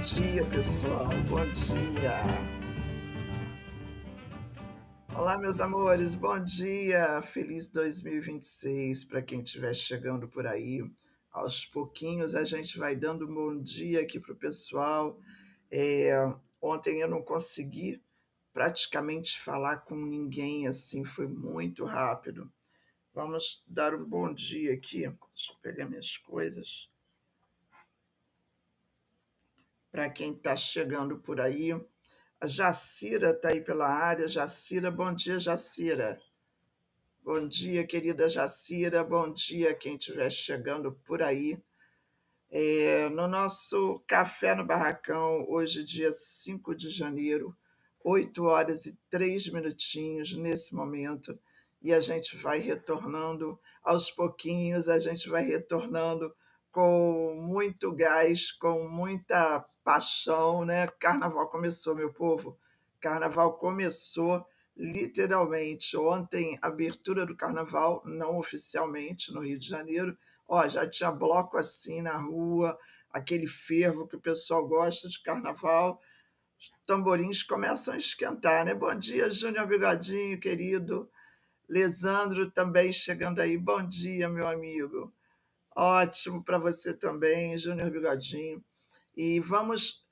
dia, pessoal. Bom dia. Olá, meus amores. Bom dia. Feliz 2026 para quem estiver chegando por aí. Aos pouquinhos a gente vai dando um bom dia aqui para o pessoal. É, Ontem eu não consegui praticamente falar com ninguém assim, foi muito rápido. Vamos dar um bom dia aqui. Deixa eu pegar minhas coisas. Para quem está chegando por aí. A Jacira está aí pela área. Jacira, bom dia, Jacira. Bom dia, querida Jacira. Bom dia, quem estiver chegando por aí. No nosso Café no Barracão, hoje, dia 5 de janeiro, 8 horas e 3 minutinhos nesse momento, e a gente vai retornando aos pouquinhos, a gente vai retornando com muito gás, com muita paixão, né? Carnaval começou, meu povo. Carnaval começou literalmente. Ontem, abertura do carnaval, não oficialmente, no Rio de Janeiro. Ó, já tinha bloco assim na rua, aquele fervo que o pessoal gosta de carnaval. Os tamborins começam a esquentar, né? Bom dia, Júnior Bigodinho, querido. Lesandro também chegando aí. Bom dia, meu amigo. Ótimo para você também, Júnior Bigodinho. E vamos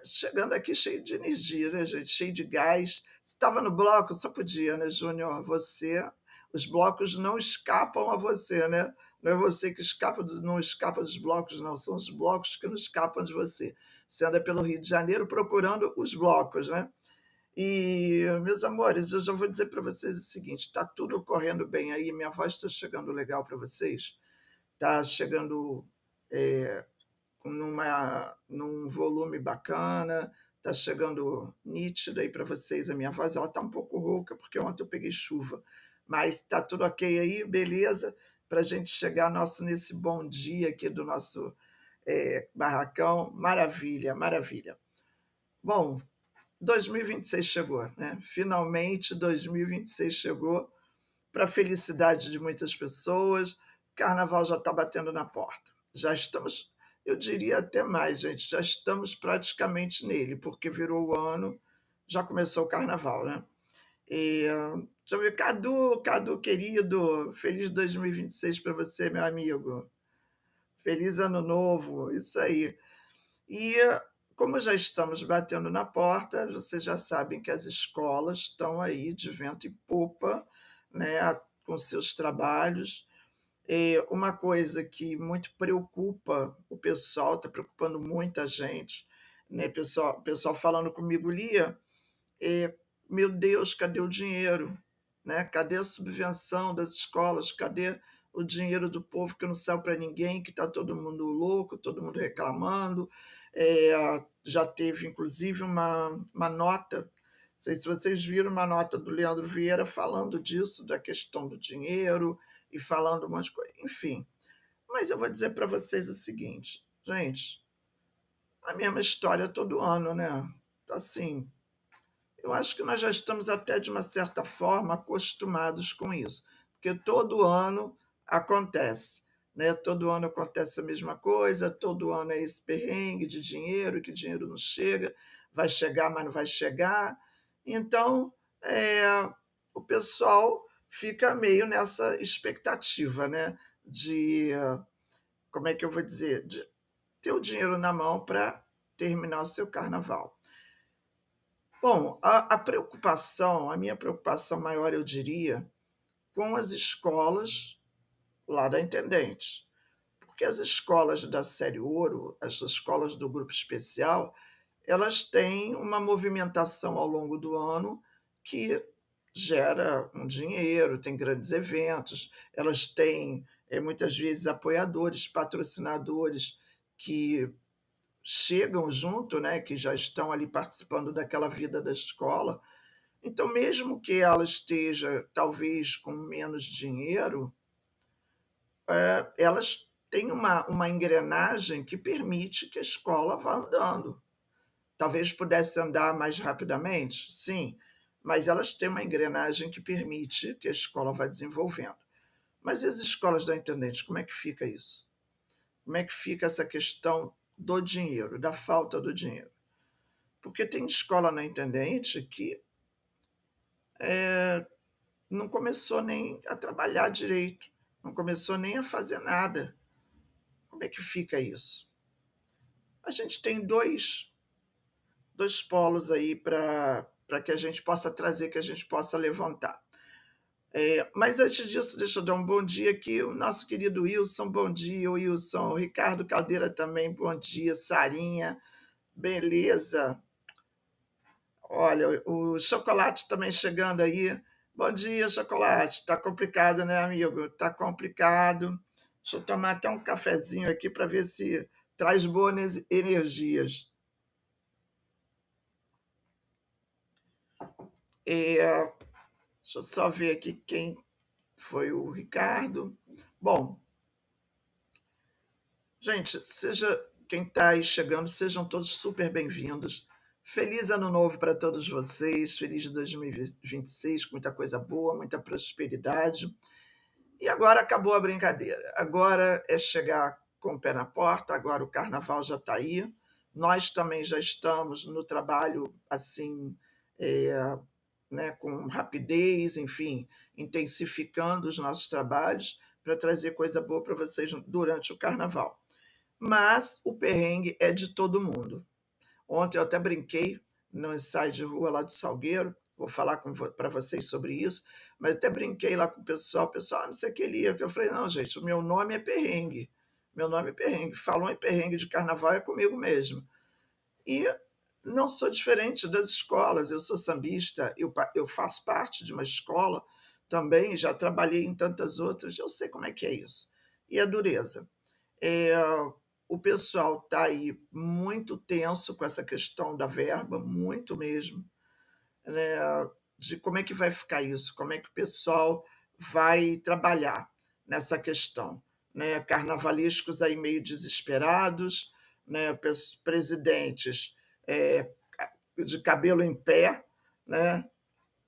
chegando aqui cheio de energia, né, gente? Cheio de gás. Se estava no bloco, só podia, né, Júnior? Os blocos não escapam a você, né? Não é você que não escapa dos blocos, não. São os blocos que não escapam de você. Você anda pelo Rio de Janeiro procurando os blocos, né? E, meus amores, eu já vou dizer para vocês o seguinte: está tudo correndo bem aí, minha voz está chegando legal para vocês, está chegando num volume bacana, está chegando nítida aí para vocês a minha voz. Ela está um pouco rouca, porque ontem eu peguei chuva, mas está tudo ok aí, beleza? Para a gente chegar nesse bom dia aqui do nosso barracão. Maravilha, maravilha. Bom, 2026 chegou, né? Finalmente 2026 chegou, para a felicidade de muitas pessoas. O carnaval já está batendo na porta. Já estamos, eu diria até mais, gente, já estamos praticamente nele, porque virou o ano, já começou o carnaval, né? E, deixa eu ver, Cadu querido, feliz 2026 para você, meu amigo. Feliz ano novo, isso aí. E como já estamos batendo na porta, vocês já sabem que as escolas estão aí de vento em popa, né, com seus trabalhos. Uma coisa que muito preocupa o pessoal, está preocupando muita gente, né, pessoal falando comigo, Lia, meu Deus, cadê o dinheiro? Né? Cadê a subvenção das escolas? Cadê o dinheiro do povo que não saiu para ninguém, que está todo mundo louco, todo mundo reclamando? Já teve, inclusive, uma nota, não sei se vocês viram, uma nota do Leandro Vieira falando disso, da questão do dinheiro e falando um monte de coisa. Enfim, mas eu vou dizer para vocês o seguinte, gente, a mesma história todo ano, né? Assim, eu acho que nós já estamos até, de uma certa forma, acostumados com isso, porque todo ano acontece, né? Todo ano acontece a mesma coisa, todo ano é esse perrengue de dinheiro, que dinheiro não chega, vai chegar, mas não vai chegar. Então, o pessoal fica meio nessa expectativa, né? De, como é que eu vou dizer? De ter o dinheiro na mão para terminar o seu carnaval. Bom, a minha preocupação maior, eu diria, com as escolas lá da Intendente. Porque as escolas da série Ouro, as escolas do grupo especial, elas têm uma movimentação ao longo do ano que gera um dinheiro, tem grandes eventos, elas têm muitas vezes apoiadores, patrocinadores que chegam junto, né, que já estão ali participando daquela vida da escola. Então, mesmo que ela esteja talvez com menos dinheiro, elas têm uma engrenagem que permite que a escola vá andando. Talvez pudesse andar mais rapidamente, sim, mas elas têm uma engrenagem que permite que a escola vá desenvolvendo. Mas e as escolas da Intendente, como é que fica isso? Como é que fica essa questão do dinheiro, da falta do dinheiro. Porque tem escola na Intendente que não começou nem a trabalhar direito, não começou nem a fazer nada. Como é que fica isso? A gente tem dois polos aí para que a gente possa trazer, que a gente possa levantar. Mas antes disso, deixa eu dar um bom dia aqui. O nosso querido Wilson, bom dia, Wilson. O Ricardo Caldeira também, bom dia. Sarinha, beleza. Olha, o Chocolate também chegando aí. Bom dia, Chocolate. Tá complicado, né, amigo? Tá complicado. Deixa eu tomar até um cafezinho aqui para ver se traz boas energias. Deixa eu só ver aqui quem foi o Ricardo. Bom, gente, quem está aí chegando, sejam todos super bem-vindos. Feliz ano novo para todos vocês, feliz 2026, com muita coisa boa, muita prosperidade. E agora acabou a brincadeira. Agora é chegar com o pé na porta, agora o carnaval já está aí. Nós também já estamos no trabalho, assim, né, com rapidez, enfim, intensificando os nossos trabalhos para trazer coisa boa para vocês durante o carnaval. Mas o perrengue é de todo mundo. Ontem eu até brinquei no ensaio de rua lá do Salgueiro, vou falar para vocês sobre isso, mas até brinquei lá com o pessoal, não sei o que ele ia. Eu falei, não, gente, o meu nome é perrengue. Meu nome é perrengue. Falou em perrengue de carnaval, é comigo mesmo. E não sou diferente das escolas. Eu sou sambista, eu faço parte de uma escola também, já trabalhei em tantas outras, eu sei como é que é isso. E a dureza. É, o pessoal está aí muito tenso com essa questão da verba, muito mesmo, né, de como é que vai ficar isso, como é que o pessoal vai trabalhar nessa questão. Né? Carnavalescos aí meio desesperados, né? Presidentes de cabelo em pé. Né?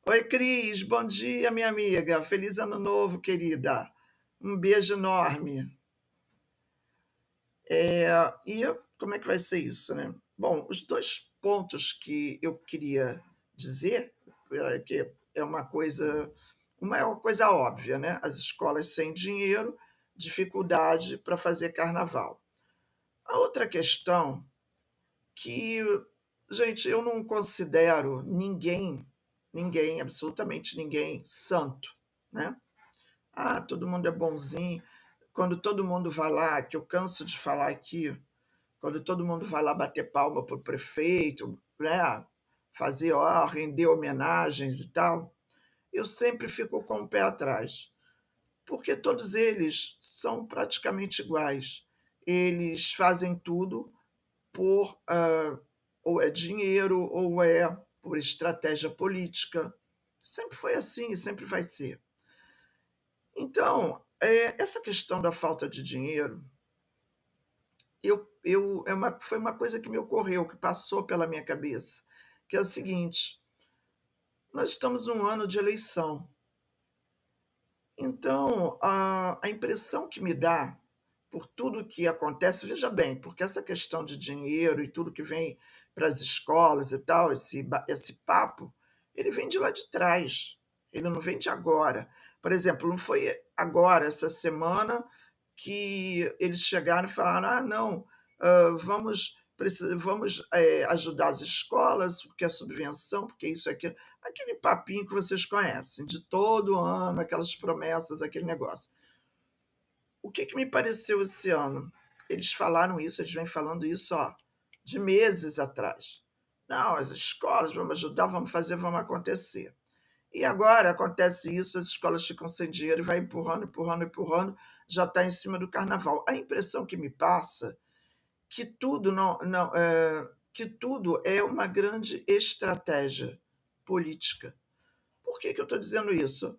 Oi, Cris, bom dia, minha amiga. Feliz ano novo, querida. Um beijo enorme. E como é que vai ser isso, né? Bom, os dois pontos que eu queria dizer, que uma é uma coisa óbvia, né? As escolas sem dinheiro, dificuldade para fazer carnaval. A outra questão que, gente, eu não considero ninguém, absolutamente ninguém, santo, né? Ah, todo mundo é bonzinho. Quando todo mundo vai lá, que eu canso de falar aqui, quando todo mundo vai lá bater palma para o prefeito, né, fazer, render homenagens e tal, eu sempre fico com o pé atrás, porque todos eles são praticamente iguais. Eles fazem tudo por ou é dinheiro ou é por estratégia política. Sempre foi assim e sempre vai ser. Então, essa questão da falta de dinheiro foi uma coisa que me ocorreu, que passou pela minha cabeça, que é o seguinte: nós estamos num ano de eleição. Então, a impressão que me dá, por tudo que acontece, veja bem, porque essa questão de dinheiro e tudo que vem para as escolas e tal, esse papo, ele vem de lá de trás, ele não vem de agora. Por exemplo, não foi agora, essa semana, que eles chegaram e falaram: ah, não, vamos ajudar as escolas, porque é subvenção, porque isso e aquilo. Aquele papinho que vocês conhecem, de todo ano, aquelas promessas, aquele negócio. O que me pareceu esse ano? Eles falaram isso, eles vêm falando isso de meses atrás. Não, as escolas, vamos ajudar, vamos fazer, vamos acontecer. E agora acontece isso, as escolas ficam sem dinheiro e vai empurrando, empurrando, empurrando, já está em cima do carnaval. A impressão que me passa que tudo que tudo é uma grande estratégia política. Por que eu estou dizendo isso?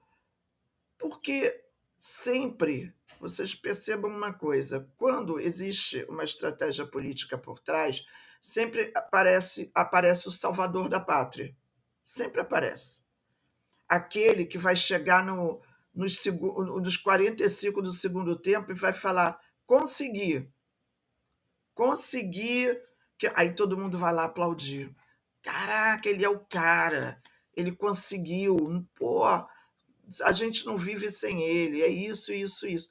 Porque sempre, vocês percebam uma coisa, quando existe uma estratégia política por trás, sempre aparece o salvador da pátria. Sempre aparece. Aquele que vai chegar nos 45 do segundo tempo e vai falar: consegui, consegui. Aí todo mundo vai lá aplaudir. Caraca, ele é o cara, ele conseguiu. Pô, a gente não vive sem ele, é isso, isso, isso.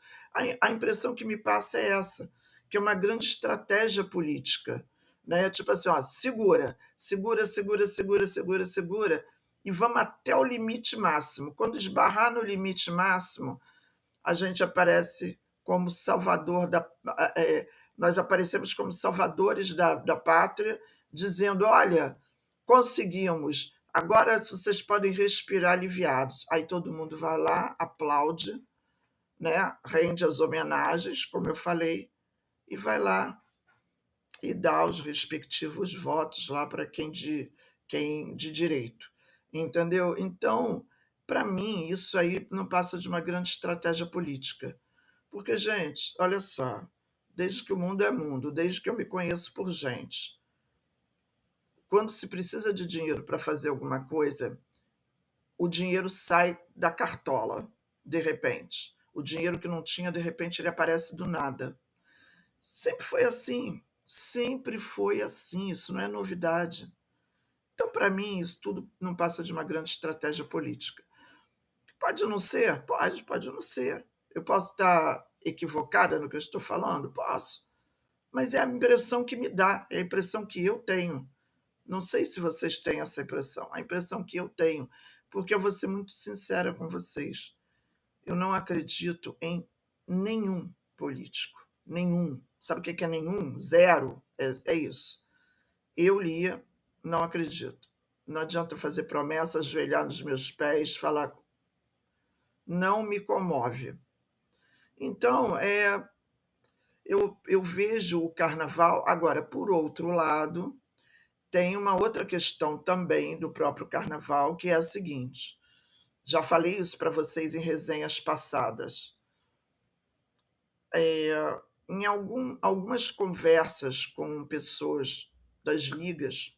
A impressão que me passa é essa, que é uma grande estratégia política, né? Tipo assim, ó, segura, segura, segura, segura, segura, segura, e vamos até o limite máximo. Quando esbarrar no limite máximo, a gente aparece como salvador da. Nós aparecemos como salvadores da pátria, dizendo: olha, conseguimos, agora vocês podem respirar aliviados. Aí todo mundo vai lá, aplaude, né? Rende as homenagens, como eu falei, e vai lá e dá os respectivos votos lá para quem de direito. Entendeu? Então, para mim, isso aí não passa de uma grande estratégia política. Porque, gente, olha só, desde que o mundo é mundo, desde que eu me conheço por gente, quando se precisa de dinheiro para fazer alguma coisa, o dinheiro sai da cartola, de repente. O dinheiro que não tinha, de repente, ele aparece do nada. Sempre foi assim. Sempre foi assim. Isso não é novidade. Então, para mim, isso tudo não passa de uma grande estratégia política. Pode não ser? Pode não ser. Eu posso estar equivocada no que eu estou falando? Posso. Mas é a impressão que me dá, é a impressão que eu tenho. Não sei se vocês têm essa impressão, a impressão que eu tenho, porque eu vou ser muito sincera com vocês. Eu não acredito em nenhum político. Nenhum. Sabe o que é nenhum? Zero. É isso. Eu, Lia, não acredito. Não adianta fazer promessa, ajoelhar nos meus pés, falar. Não me comove. Então, eu vejo o carnaval. Agora, por outro lado, tem uma outra questão também do próprio carnaval, que é a seguinte: já falei isso para vocês em resenhas passadas. Em algumas conversas com pessoas das ligas,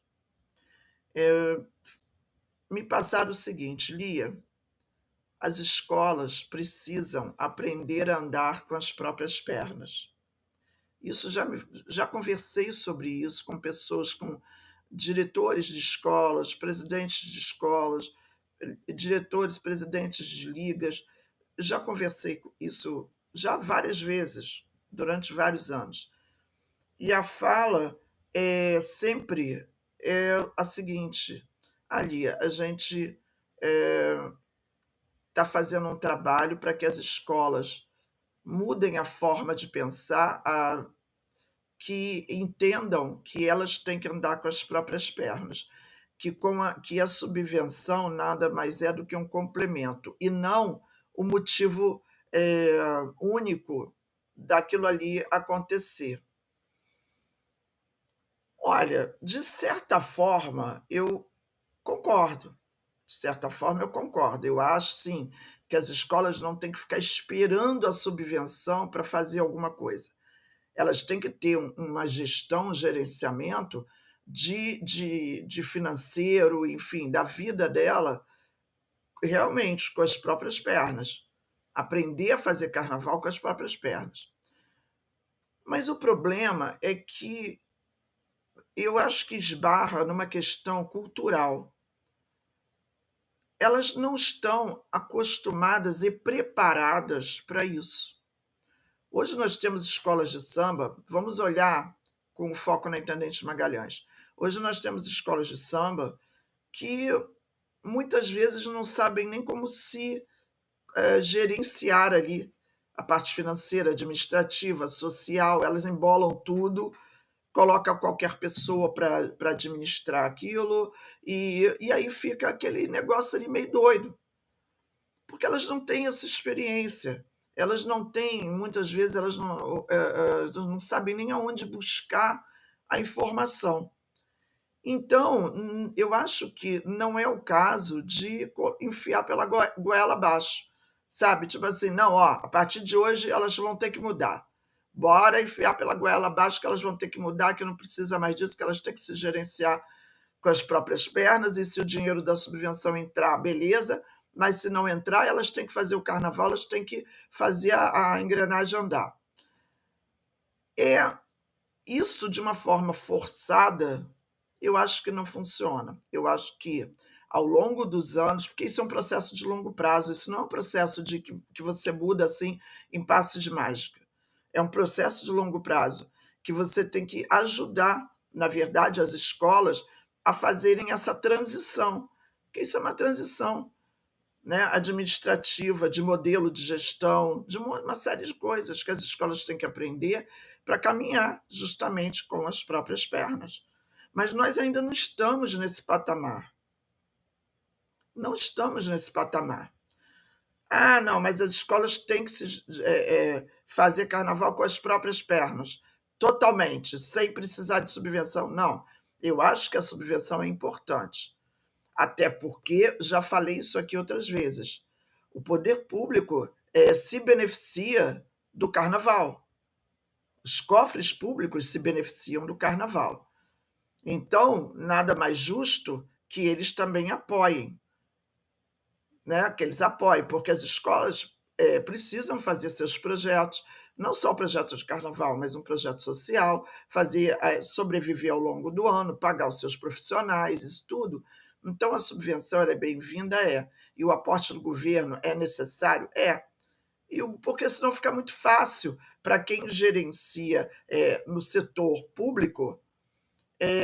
me passaram o seguinte: Lia, as escolas precisam aprender a andar com as próprias pernas. Isso já conversei sobre isso com pessoas, com diretores de escolas, presidentes de escolas, diretores, presidentes de ligas. Já conversei isso já várias vezes, durante vários anos. E a fala é sempre a seguinte: ali, a gente está fazendo um trabalho para que as escolas mudem a forma de pensar, que entendam que elas têm que andar com as próprias pernas, que a subvenção nada mais é do que um complemento, e não o motivo único daquilo ali acontecer. Olha, de certa forma, eu concordo. De certa forma, eu concordo. Eu acho, sim, que as escolas não têm que ficar esperando a subvenção para fazer alguma coisa. Elas têm que ter uma gestão, um gerenciamento de financeiro, enfim, da vida dela, realmente com as próprias pernas. Aprender a fazer carnaval com as próprias pernas. Mas o problema é que eu acho que esbarra numa questão cultural. Elas não estão acostumadas e preparadas para isso. Hoje nós temos escolas de samba, vamos olhar com foco na Intendente Magalhães. Hoje nós temos escolas de samba que muitas vezes não sabem nem como se gerenciar ali a parte financeira, administrativa, social, elas embolam tudo, coloca qualquer pessoa para administrar aquilo, e aí fica aquele negócio ali meio doido, porque elas não têm essa experiência, elas não têm, muitas vezes elas não sabem nem aonde buscar a informação. Então, eu acho que não é o caso de enfiar pela goela abaixo, sabe? Tipo assim, não, ó, a partir de hoje elas vão ter que mudar. Bora enfiar pela goela abaixo que elas vão ter que mudar, que não precisa mais disso, que elas têm que se gerenciar com as próprias pernas, e se o dinheiro da subvenção entrar, beleza, mas se não entrar, elas têm que fazer o carnaval, elas têm que fazer a engrenagem andar. Isso de uma forma forçada, eu acho que não funciona. Eu acho que ao longo dos anos, porque isso é um processo de longo prazo, isso não é um processo de que você muda assim em passe de mágica. É um processo de longo prazo que você tem que ajudar, na verdade, as escolas a fazerem essa transição, porque isso é uma transição, né, administrativa, de modelo de gestão, de uma série de coisas que as escolas têm que aprender para caminhar justamente com as próprias pernas. Mas nós ainda não estamos nesse patamar. Não estamos nesse patamar. Ah, não, mas as escolas têm que fazer carnaval com as próprias pernas, totalmente, sem precisar de subvenção. Não, eu acho que a subvenção é importante. Até porque, já falei isso aqui outras vezes, o poder público se beneficia do carnaval. Os cofres públicos se beneficiam do carnaval. Então, nada mais justo que eles também apoiem, né? Que eles apoiem, porque as escolas precisam fazer seus projetos, não só o projeto de carnaval, mas um projeto social, fazer sobreviver ao longo do ano, pagar os seus profissionais, isso tudo. Então, a subvenção é bem-vinda, e o aporte do governo é necessário, porque senão fica muito fácil para quem gerencia no setor público,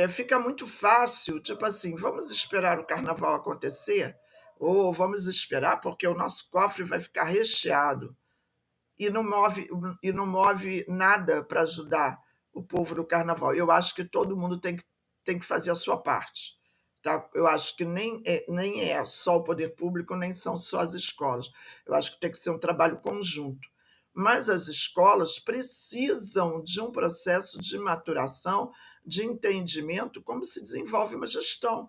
fica muito fácil, tipo assim, vamos esperar o carnaval acontecer, ou vamos esperar porque o nosso cofre vai ficar recheado, e não move nada para ajudar o povo do carnaval. Eu acho que todo mundo tem que fazer a sua parte. Tá? Eu acho que nem é só o poder público, nem são só as escolas. Eu acho que tem que ser um trabalho conjunto. Mas as escolas precisam de um processo de maturação, de entendimento, como se desenvolve uma gestão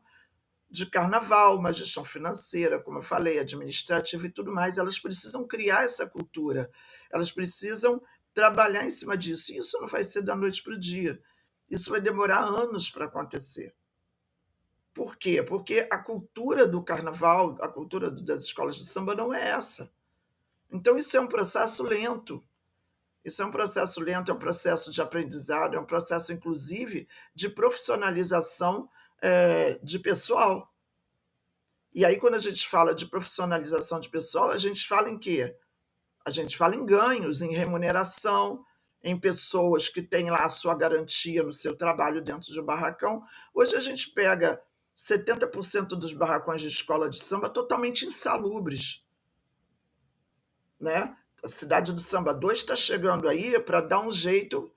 de carnaval, uma gestão financeira, como eu falei, administrativa e tudo mais. Elas precisam criar essa cultura, elas precisam trabalhar em cima disso. E isso não vai ser da noite para o dia. Isso vai demorar anos para acontecer. Por quê? Porque a cultura do carnaval, a cultura das escolas de samba não é essa. Então, isso é um processo lento. Isso é um processo lento, é um processo de aprendizado, é um processo, inclusive, de profissionalização de pessoal. E aí, quando a gente fala de profissionalização de pessoal, a gente fala em quê? A gente fala em ganhos, em remuneração, em pessoas que têm lá a sua garantia no seu trabalho dentro de um barracão. Hoje a gente pega 70% dos barracões de escola de samba totalmente insalubres, né? A Cidade do Samba 2 está chegando aí para dar um jeito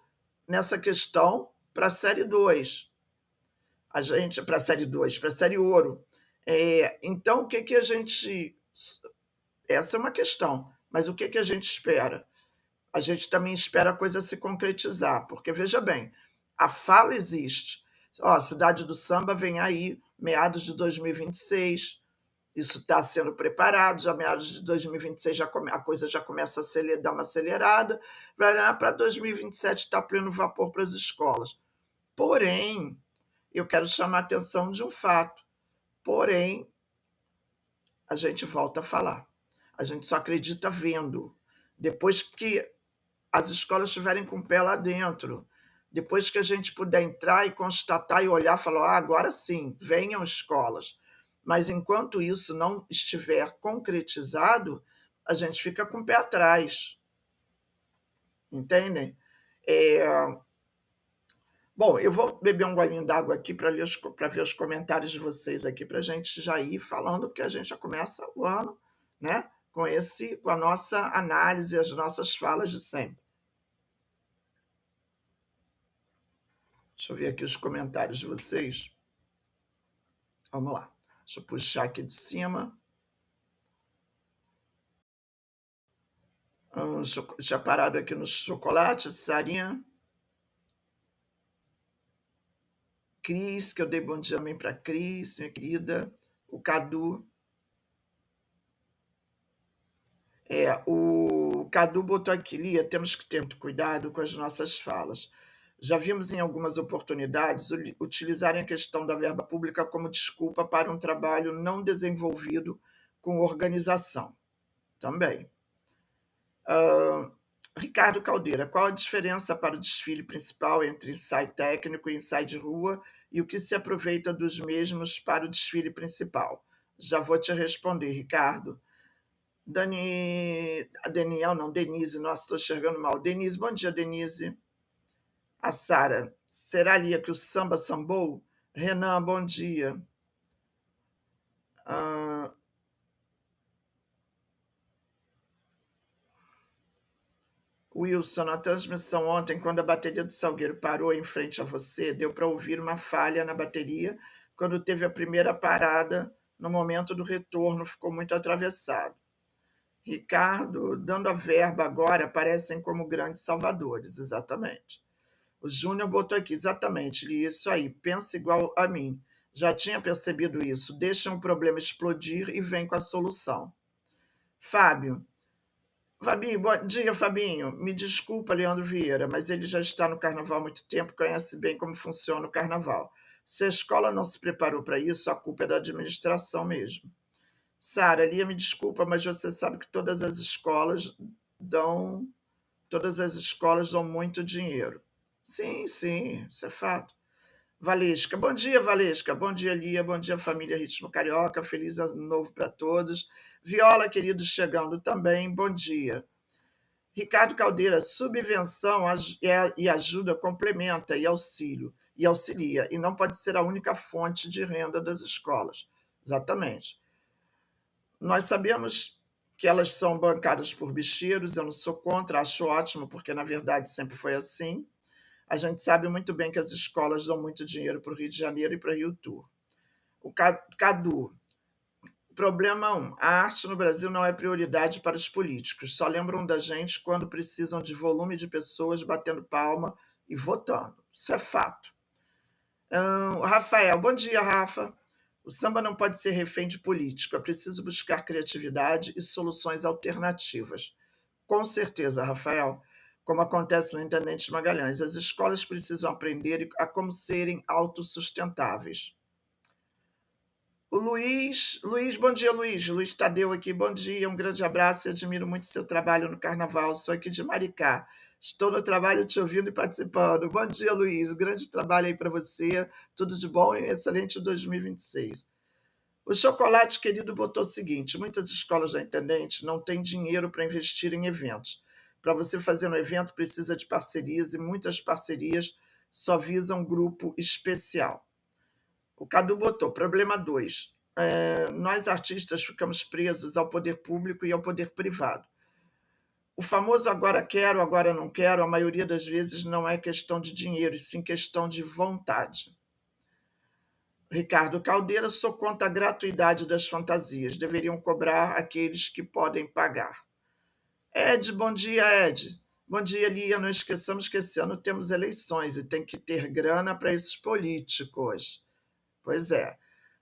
nessa questão para a Série 2. A gente, para a Série 2, para a Série Ouro. Então, o que, que a gente. Essa é uma questão, mas o que, que a gente espera? A gente também espera a coisa se concretizar, porque veja bem, a fala existe. Ó, a Cidade do Samba vem aí, meados de 2026, isso está sendo preparado, já meados de 2026 a coisa já começa a dar uma acelerada, para 2027 está pleno vapor para as escolas. Porém, eu quero chamar a atenção de um fato, porém, a gente volta a falar. A gente só acredita vendo. Depois que as escolas estiverem com o pé lá dentro, depois que a gente puder entrar e constatar e olhar, falar, agora sim, venham escolas. Mas enquanto isso não estiver concretizado, a gente fica com o pé atrás. Entendem? Bom, eu vou beber um golinho d'água aqui para ver os comentários de vocês aqui, para a gente já ir falando, porque a gente já começa o ano, né? Com a nossa análise, as nossas falas de sempre. Deixa eu ver aqui os comentários de vocês. Vamos lá. Deixa eu puxar aqui de cima. Já parado aqui no chocolate, Sarinha. Cris, que eu dei bom dia também para Cris, minha querida. O Cadu. O Cadu botou aqui, Lia, temos que ter muito cuidado com as nossas falas. Já vimos em algumas oportunidades utilizarem a questão da verba pública como desculpa para um trabalho não desenvolvido com organização. Também. Ricardo Caldeira, qual a diferença para o desfile principal entre ensaio técnico e ensaio de rua e o que se aproveita dos mesmos para o desfile principal? Já vou te responder, Ricardo. Daniel, não, Denise, nossa, estou enxergando mal. Denise, bom dia, Denise. A Sara, será, Lia, que o samba sambou? Renan, bom dia. Wilson, na transmissão ontem, quando a bateria do Salgueiro parou em frente a você, deu para ouvir uma falha na bateria quando teve a primeira parada. No momento do retorno, ficou muito atravessado. Ricardo, dando a verba agora, aparecem como grandes salvadores, exatamente. O Júnior botou aqui, exatamente, li isso aí, pensa igual a mim. Já tinha percebido isso, deixa um problema explodir e vem com a solução. Fábio, bom dia, Fabinho. Me desculpa, Leandro Vieira, mas ele já está no carnaval há muito tempo, conhece bem como funciona o carnaval. Se a escola não se preparou para isso, a culpa é da administração mesmo. Sara, Lia, me desculpa, mas você sabe que todas as escolas dão muito dinheiro. Sim, sim, isso é fato. Valesca, bom dia, Valesca. Bom dia, Lia. Bom dia, família Ritmo Carioca. Feliz ano novo para todos. Viola, querido, chegando também. Bom dia. Ricardo Caldeira, subvenção e ajuda complementa e auxilia, e não pode ser a única fonte de renda das escolas. Exatamente. Nós sabemos que elas são bancadas por bicheiros, eu não sou contra, acho ótimo, porque na verdade sempre foi assim. A gente sabe muito bem que as escolas dão muito dinheiro para o Rio de Janeiro e para Rio Tour. O Cadu, problema 1. A arte no Brasil não é prioridade para os políticos. Só lembram da gente quando precisam de volume de pessoas batendo palma e votando. Isso é fato. Rafael, bom dia, Rafa. O samba não pode ser refém de político. É preciso buscar criatividade e soluções alternativas. Com certeza, Rafael. Como acontece no Intendente Magalhães, as escolas precisam aprender a como serem autossustentáveis. O Luiz, bom dia, Luiz. Luiz Tadeu aqui, bom dia, um grande abraço e admiro muito seu trabalho no Carnaval. Sou aqui de Maricá. Estou no trabalho te ouvindo e participando. Bom dia, Luiz. Grande trabalho aí para você. Tudo de bom e excelente 2026. O Chocolate Querido botou o seguinte: muitas escolas da Intendente não têm dinheiro para investir em eventos. Para você fazer um evento, precisa de parcerias e muitas parcerias só visam um grupo especial. O Cadu botou, problema 2. Nós artistas ficamos presos ao poder público e ao poder privado. O famoso agora quero, agora não quero, a maioria das vezes não é questão de dinheiro, e sim questão de vontade. Ricardo Caldeira, sou contra a gratuidade das fantasias. Deveriam cobrar aqueles que podem pagar. Ed, bom dia, Ed. Bom dia, Lia. Não esqueçamos que esse ano temos eleições e tem que ter grana para esses políticos. Pois é.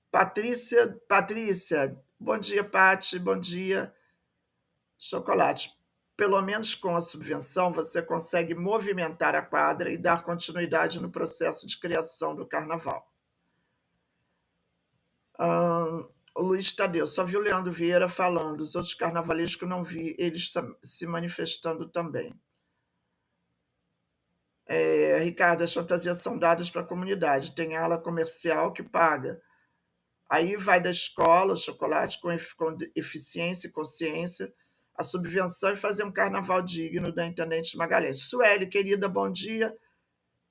Patrícia, bom dia, Pati, bom dia. Chocolate, pelo menos com a subvenção você consegue movimentar a quadra e dar continuidade no processo de criação do carnaval. O Luiz Tadeu, só vi o Leandro Vieira falando, os outros carnavalescos não vi eles se manifestando também. Ricardo, as fantasias são dadas para a comunidade, tem ala comercial que paga. Aí vai da escola, o chocolate com eficiência e consciência, a subvenção e fazer um carnaval digno da Intendente Magalhães. Sueli, querida, bom dia.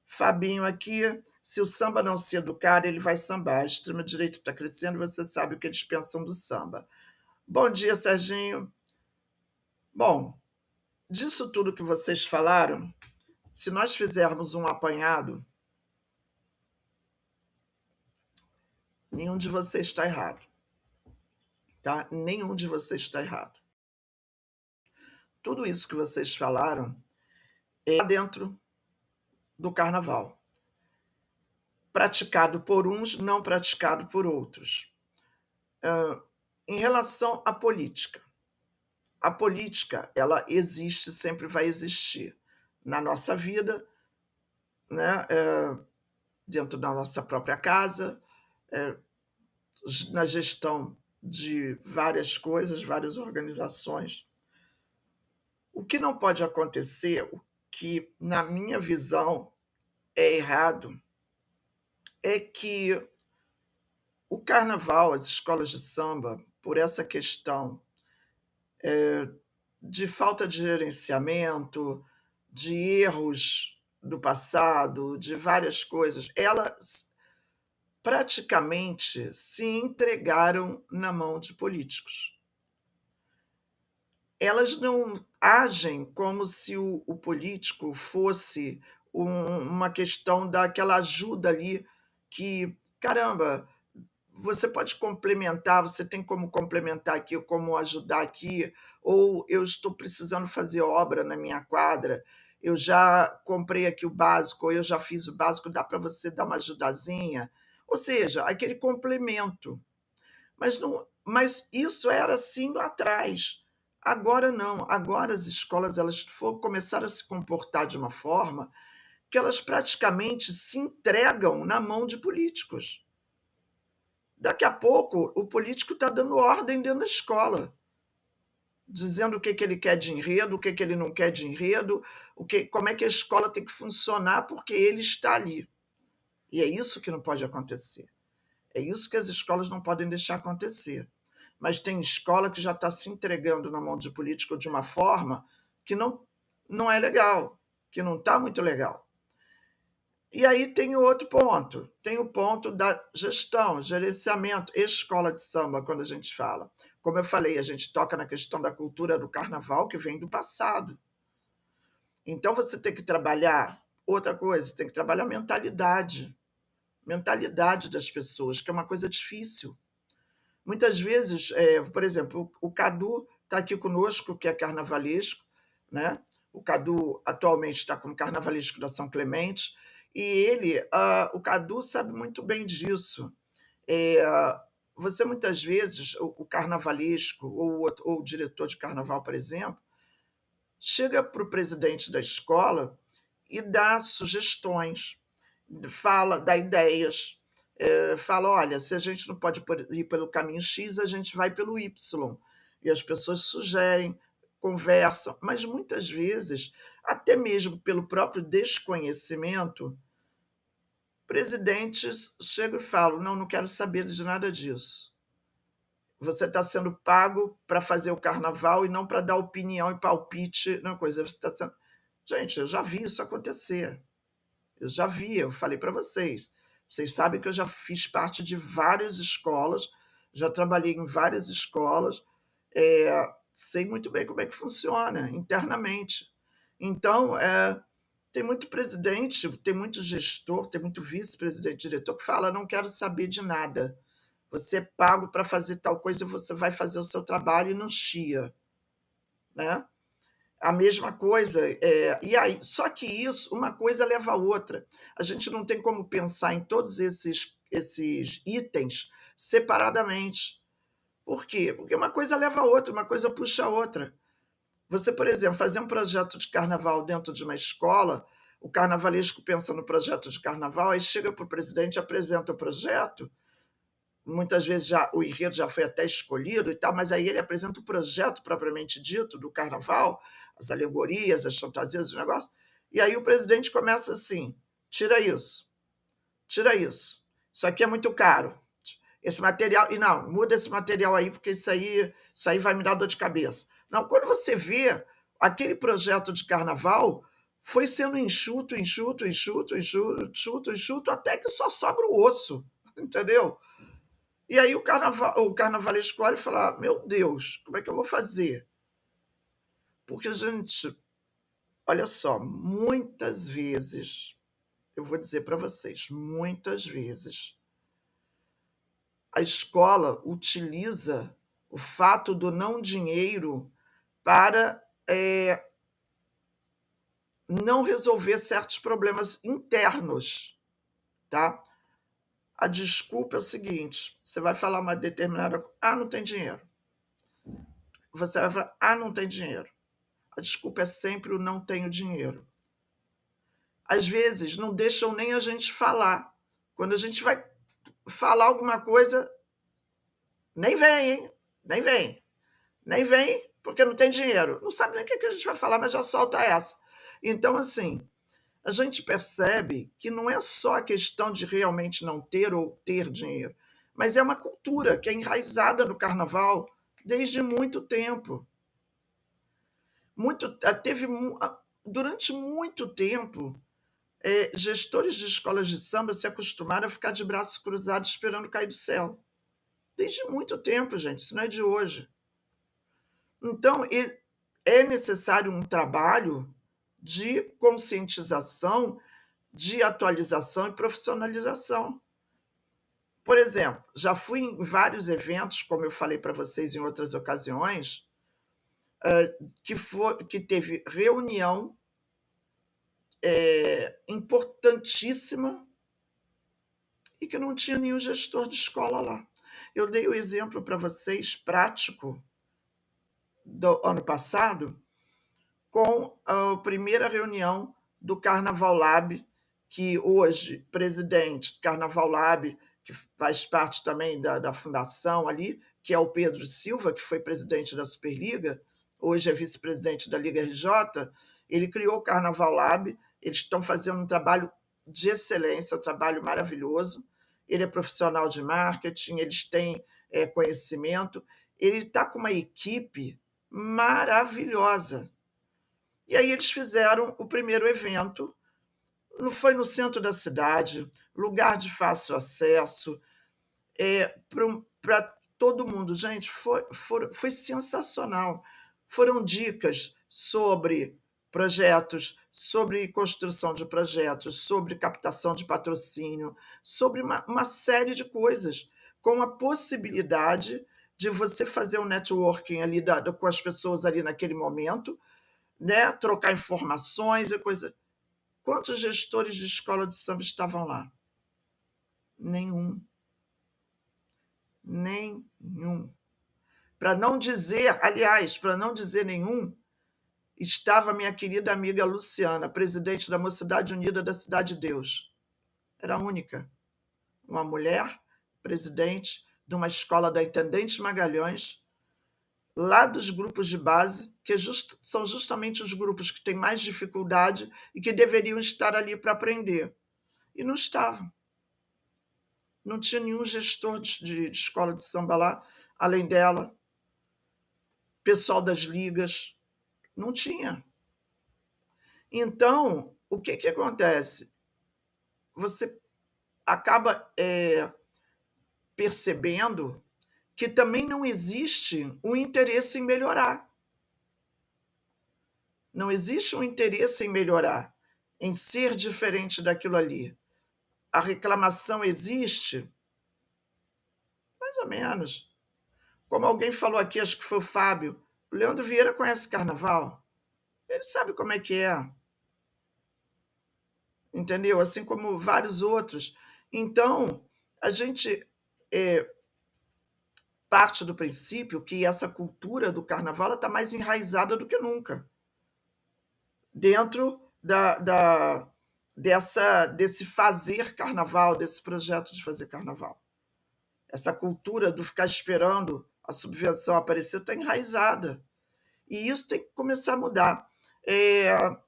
Fabinho aqui. Se o samba não se educar, ele vai sambar. A extrema-direita está crescendo, você sabe o que eles pensam do samba. Bom dia, Serginho. Bom, disso tudo que vocês falaram, se nós fizermos um apanhado, nenhum de vocês está errado. Tá? Nenhum de vocês está errado. Tudo isso que vocês falaram é dentro do carnaval. Praticado por uns, não praticado por outros. Em relação à política, a política, ela existe, sempre vai existir na nossa vida, né? Dentro da nossa própria casa, na gestão de várias coisas, várias organizações. O que não pode acontecer, o que, na minha visão, é errado, é que o carnaval, as escolas de samba, por essa questão de falta de gerenciamento, de erros do passado, de várias coisas, elas praticamente se entregaram na mão de políticos. Elas não agem como se o político fosse uma questão daquela ajuda ali que, caramba, você pode complementar, você tem como complementar aqui, como ajudar aqui, ou eu estou precisando fazer obra na minha quadra, eu já comprei aqui o básico, ou eu já fiz o básico, dá para você dar uma ajudazinha. Ou seja, aquele complemento. Mas isso era assim lá atrás. Agora não. Agora as escolas começaram a se comportar de uma forma que elas praticamente se entregam na mão de políticos. Daqui a pouco, o político está dando ordem dentro da escola, dizendo o que ele quer de enredo, o que ele não quer de enredo, como é que a escola tem que funcionar, porque ele está ali. E é isso que não pode acontecer. É isso que as escolas não podem deixar acontecer. Mas tem escola que já está se entregando na mão de político de uma forma que não é legal, que não está muito legal. E aí tem outro ponto, tem o ponto da gestão, gerenciamento, escola de samba, quando a gente fala. Como eu falei, a gente toca na questão da cultura do carnaval, que vem do passado. Então você tem que trabalhar outra coisa, tem que trabalhar mentalidade das pessoas, que é uma coisa difícil. Muitas vezes, por exemplo, o Cadu está aqui conosco, que é carnavalesco, né? O Cadu atualmente está como carnavalesco da São Clemente, e o Cadu sabe muito bem disso. Você muitas vezes, o carnavalesco ou o diretor de carnaval, por exemplo, chega para o presidente da escola e dá sugestões, dá ideias, fala, olha, se a gente não pode ir pelo caminho X, a gente vai pelo Y. E as pessoas sugerem, conversam, mas muitas vezes, até mesmo pelo próprio desconhecimento, presidentes chegam e falam, não quero saber de nada disso. Você está sendo pago para fazer o carnaval e não para dar opinião e palpite na coisa. Você está sendo... Gente, eu já vi isso acontecer. Eu falei para vocês. Vocês sabem que eu já fiz parte de várias escolas, já trabalhei em várias escolas, sei muito bem como é que funciona internamente. Então, tem muito presidente, tem muito gestor, tem muito vice-presidente, diretor que fala, não quero saber de nada. Você é pago para fazer tal coisa, você vai fazer o seu trabalho e não chia. Né? A mesma coisa. E aí, só que isso, uma coisa leva a outra. A gente não tem como pensar em todos esses itens separadamente. Por quê? Porque uma coisa leva a outra, uma coisa puxa a outra. Você, por exemplo, fazer um projeto de carnaval dentro de uma escola, o carnavalesco pensa no projeto de carnaval, aí chega para o presidente, apresenta o projeto, muitas vezes o enredo já foi até escolhido e tal, mas aí ele apresenta o projeto propriamente dito do carnaval, as alegorias, as fantasias, os negócios, e aí o presidente começa assim, tira isso, isso aqui é muito caro, esse material, e não, muda esse material aí, porque isso aí vai me dar dor de cabeça. Não, quando você vê aquele projeto de carnaval, foi sendo enxuto, até que só sobra o osso, entendeu? E aí o carnavalesco olha e fala, meu Deus, como é que eu vou fazer? Porque, gente, olha só, muitas vezes, eu vou dizer para vocês, muitas vezes, a escola utiliza o fato do não dinheiro para não resolver certos problemas internos, tá? A desculpa é o seguinte, você vai falar uma determinada coisa, não tem dinheiro. Você vai falar, não tem dinheiro. A desculpa é sempre o não tenho dinheiro. Às vezes, não deixam nem a gente falar. Quando a gente vai falar alguma coisa, nem vem, hein? Nem vem. porque não tem dinheiro. Não sabe nem o que a gente vai falar, mas já solta essa. Então, assim, a gente percebe que não é só a questão de realmente não ter ou ter dinheiro, mas é uma cultura que é enraizada no carnaval desde muito tempo. Teve durante muito tempo, gestores de escolas de samba se acostumaram a ficar de braços cruzados esperando cair do céu. Desde muito tempo, gente, isso não é de hoje. Então, é necessário um trabalho de conscientização, de atualização e profissionalização. Por exemplo, já fui em vários eventos, como eu falei para vocês em outras ocasiões, que teve reunião importantíssima e que não tinha nenhum gestor de escola lá. Eu dei o exemplo para vocês prático do ano passado, com a primeira reunião do Carnaval Lab, que hoje, presidente do Carnaval Lab, que faz parte também da fundação ali, que é o Pedro Silva, que foi presidente da Superliga, hoje é vice-presidente da Liga RJ, ele criou o Carnaval Lab, eles estão fazendo um trabalho de excelência, um trabalho maravilhoso. Ele é profissional de marketing, eles têm conhecimento, ele está com uma equipe maravilhosa. E aí eles fizeram o primeiro evento, foi no centro da cidade, lugar de fácil acesso, para todo mundo. Gente, foi sensacional. Foram dicas sobre projetos, sobre construção de projetos, sobre captação de patrocínio, sobre uma série de coisas, com a possibilidade de você fazer um networking ali com as pessoas ali naquele momento, né? Trocar informações e coisa. Quantos gestores de escola de samba estavam lá? Nenhum. Nenhum. Para não dizer, aliás, para não dizer nenhum, estava minha querida amiga Luciana, presidente da Mocidade Unida da Cidade de Deus. Era a única. Uma mulher, presidente de uma escola da Intendente Magalhães, lá dos grupos de base, que são justamente os grupos que têm mais dificuldade e que deveriam estar ali para aprender. E não estavam. Não tinha nenhum gestor de escola de samba lá, além dela. Pessoal das ligas. Não tinha. Então, o que acontece? Você acaba percebendo que também não existe um interesse em melhorar. Não existe um interesse em melhorar, em ser diferente daquilo ali. A reclamação existe, mais ou menos. Como alguém falou aqui, acho que foi o Fábio, o Leandro Vieira conhece carnaval. Ele sabe como é que é. Entendeu? Assim como vários outros. Então, a gente parte do princípio que essa cultura do carnaval está mais enraizada do que nunca dentro desse fazer carnaval, desse projeto de fazer carnaval. Essa cultura do ficar esperando a subvenção aparecer está enraizada. E isso tem que começar a mudar.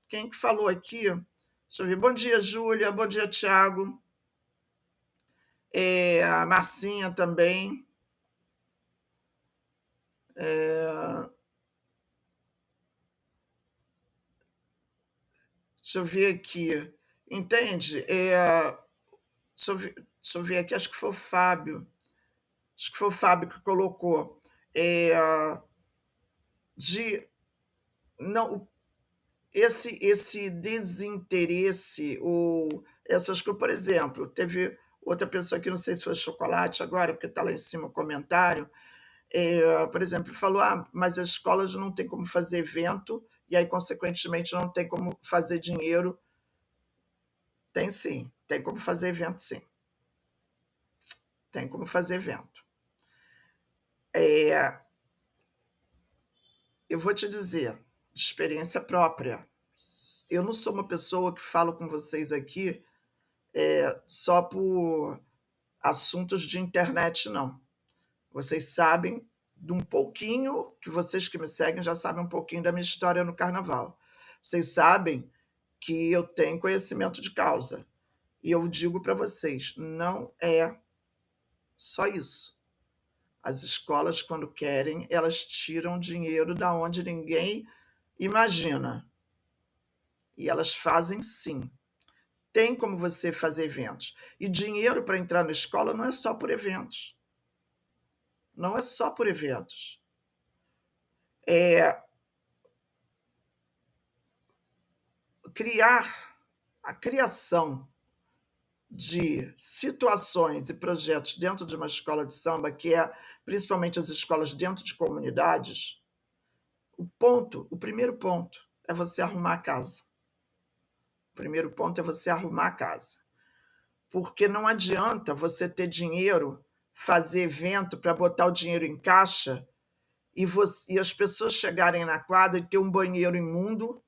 Quem que falou aqui? Deixa eu ver. Bom dia, Júlia. Bom dia, Tiago. A Marcinha também. Deixa eu ver aqui. Entende? Deixa eu ver aqui, acho que foi o Fábio. Acho que foi o Fábio que colocou. De não, esse desinteresse, ou essas coisas, por exemplo, teve outra pessoa aqui, não sei se foi Chocolate agora, porque está lá em cima o comentário, por exemplo, falou: mas as escolas não têm como fazer evento, e aí, consequentemente, não tem como fazer dinheiro. Tem sim, tem como fazer evento, sim. Tem como fazer evento. Eu vou te dizer, de experiência própria, eu não sou uma pessoa que falo com vocês aqui só por assuntos de internet, não. Vocês sabem de um pouquinho, que vocês que me seguem já sabem um pouquinho da minha história no carnaval. Vocês sabem que eu tenho conhecimento de causa. E eu digo para vocês, não é só isso. As escolas, quando querem, elas tiram dinheiro da onde ninguém imagina. E elas fazem sim. Tem como você fazer eventos. E dinheiro para entrar na escola não é só por eventos. Não é só por eventos. A criação de situações e projetos dentro de uma escola de samba, que é principalmente as escolas dentro de comunidades, o primeiro ponto é você arrumar a casa. O primeiro ponto é você arrumar a casa. Porque não adianta você ter dinheiro, fazer evento para botar o dinheiro em caixa e as pessoas chegarem na quadra e ter um banheiro imundo,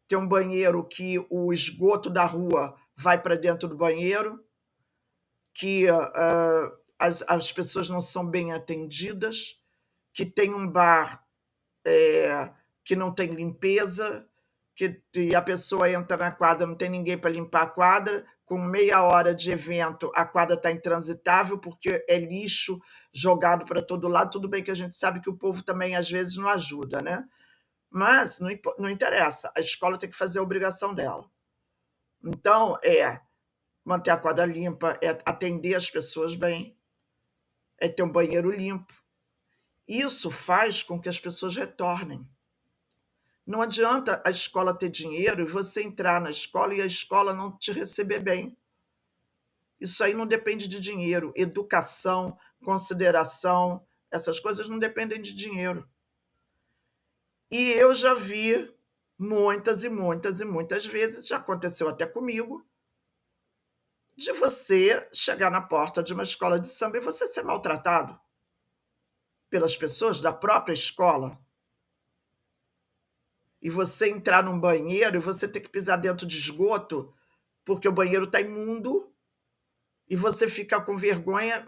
ter um banheiro que o esgoto da rua vai para dentro do banheiro, que as pessoas não são bem atendidas, que tem um bar que não tem limpeza, que a pessoa entra na quadra, não tem ninguém para limpar a quadra, com meia hora de evento, a quadra está intransitável porque é lixo jogado para todo lado. Tudo bem que a gente sabe que o povo também, às vezes, não ajuda, né? Mas não interessa, a escola tem que fazer a obrigação dela. Então, manter a quadra limpa, é atender as pessoas bem, é ter um banheiro limpo. Isso faz com que as pessoas retornem. Não adianta a escola ter dinheiro e você entrar na escola e a escola não te receber bem. Isso aí não depende de dinheiro. Educação, consideração, essas coisas não dependem de dinheiro. E eu já vi muitas e muitas e muitas vezes, já aconteceu até comigo, de você chegar na porta de uma escola de samba e você ser maltratado pelas pessoas da própria escola. E você entrar num banheiro e você ter que pisar dentro de esgoto porque o banheiro está imundo e você fica com vergonha.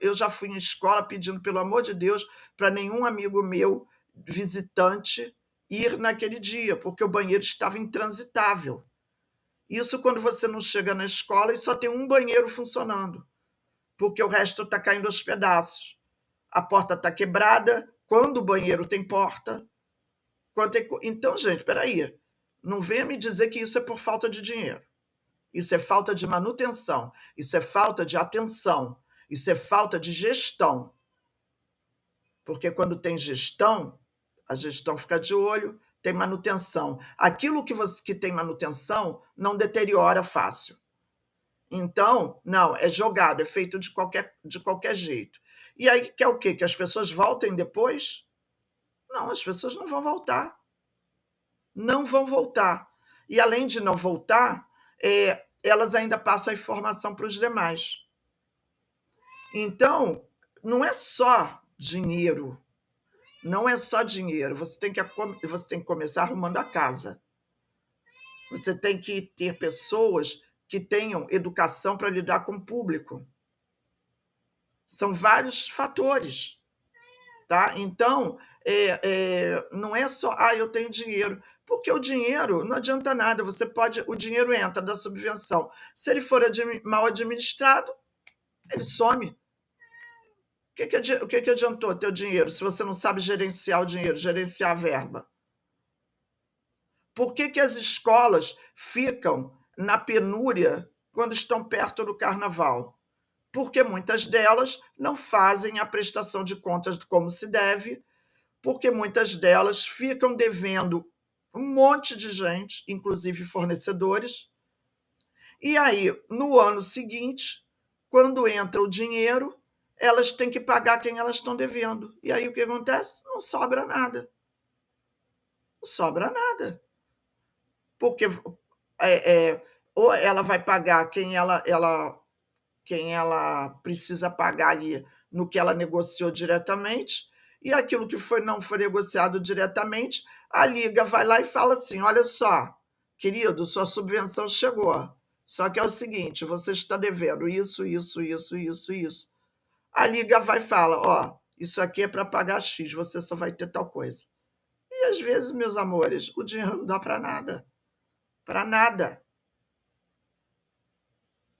Eu já fui em escola pedindo, pelo amor de Deus, para nenhum amigo meu visitante ir naquele dia, porque o banheiro estava intransitável. Isso quando você não chega na escola e só tem um banheiro funcionando, porque o resto está caindo aos pedaços. A porta está quebrada, quando o banheiro tem porta. Então, gente, peraí, não venha me dizer que isso é por falta de dinheiro. Isso é falta de manutenção, isso é falta de atenção, isso é falta de gestão. Porque quando tem gestão, a gestão fica de olho, tem manutenção. Aquilo que tem manutenção não deteriora fácil. Então, não, é jogado, é feito de qualquer jeito. E aí quer o quê? Que as pessoas voltem depois? Não, as pessoas não vão voltar. Não vão voltar. E além de não voltar, elas ainda passam a informação para os demais. Então, não é só dinheiro. Não é só dinheiro. Você tem que começar arrumando a casa. Você tem que ter pessoas que tenham educação para lidar com o público. São vários fatores. Tá? Então, não é só, eu tenho dinheiro. Porque o dinheiro não adianta nada. O dinheiro entra da subvenção. Se ele for mal administrado, ele some. O que adiantou ter o dinheiro se você não sabe gerenciar o dinheiro, gerenciar a verba? Por que as escolas ficam na penúria quando estão perto do carnaval? Porque muitas delas não fazem a prestação de contas como se deve, porque muitas delas ficam devendo um monte de gente, inclusive fornecedores. E aí, no ano seguinte, quando entra o dinheiro, elas têm que pagar quem elas estão devendo. E aí o que acontece? Não sobra nada. Não sobra nada. Porque ou ela vai pagar quem ela precisa pagar ali no que ela negociou diretamente, e aquilo que não foi negociado diretamente, a Liga vai lá e fala assim: olha só, querido, sua subvenção chegou. Só que é o seguinte, você está devendo isso, isso, isso, isso, isso. A Liga vai e fala: Isso aqui é para pagar X, você só vai ter tal coisa. E às vezes, meus amores, o dinheiro não dá para nada. Para nada.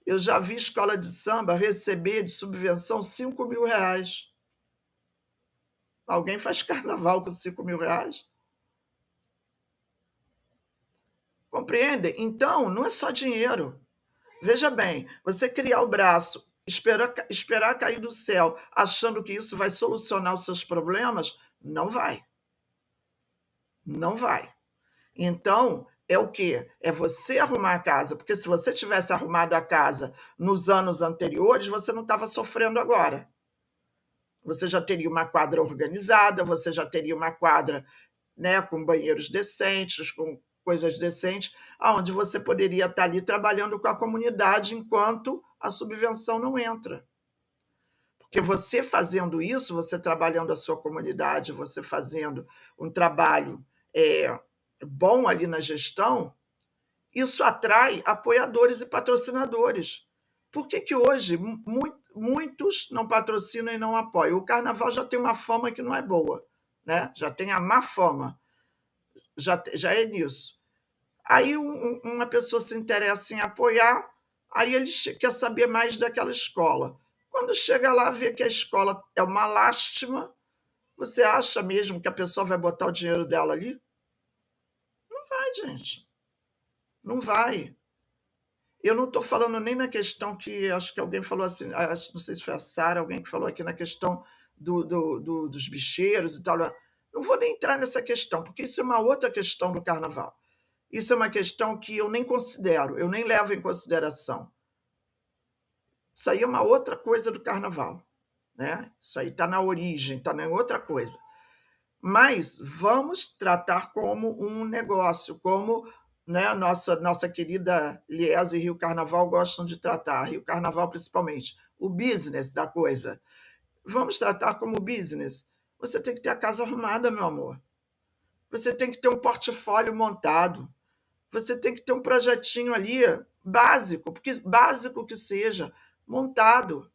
Eu já vi escola de samba receber de subvenção R$ 5.000. Alguém faz carnaval com R$ 5.000? Compreende? Então, não é só dinheiro. Veja bem, você criar o braço, esperar cair do céu, achando que isso vai solucionar os seus problemas, não vai. Não vai. Então, é o quê? É você arrumar a casa, porque se você tivesse arrumado a casa nos anos anteriores, você não estava sofrendo agora. Você já teria uma quadra organizada, você já teria uma quadra, né, com banheiros decentes, com coisas decentes, aonde você poderia estar ali trabalhando com a comunidade enquanto a subvenção não entra. Porque você fazendo isso, você trabalhando a sua comunidade, você fazendo um trabalho bom ali na gestão, isso atrai apoiadores e patrocinadores. Por que hoje muitos não patrocinam e não apoiam? O carnaval já tem uma fama que não é boa, né? Já tem a má fama, já é nisso. Aí uma pessoa se interessa em apoiar, aí ele quer saber mais daquela escola. Quando chega lá, vê que a escola é uma lástima, você acha mesmo que a pessoa vai botar o dinheiro dela ali? Não vai, gente. Não vai. Eu não estou falando nem na questão que acho que alguém falou assim, não sei se foi a Sara, alguém que falou aqui na questão dos bicheiros e tal. Não vou nem entrar nessa questão, porque isso é uma outra questão do carnaval. Isso é uma questão que eu nem considero, eu nem levo em consideração. Isso aí é uma outra coisa do carnaval, né? Isso aí está na origem, está em outra coisa. Mas vamos tratar como um negócio, como, né, nossa querida Liesa e Rio Carnaval gostam de tratar, Rio Carnaval principalmente, o business da coisa. Vamos tratar como business. Você tem que ter a casa arrumada, meu amor. Você tem que ter um portfólio montado. Você tem que ter um projetinho ali básico, porque básico que seja, montado.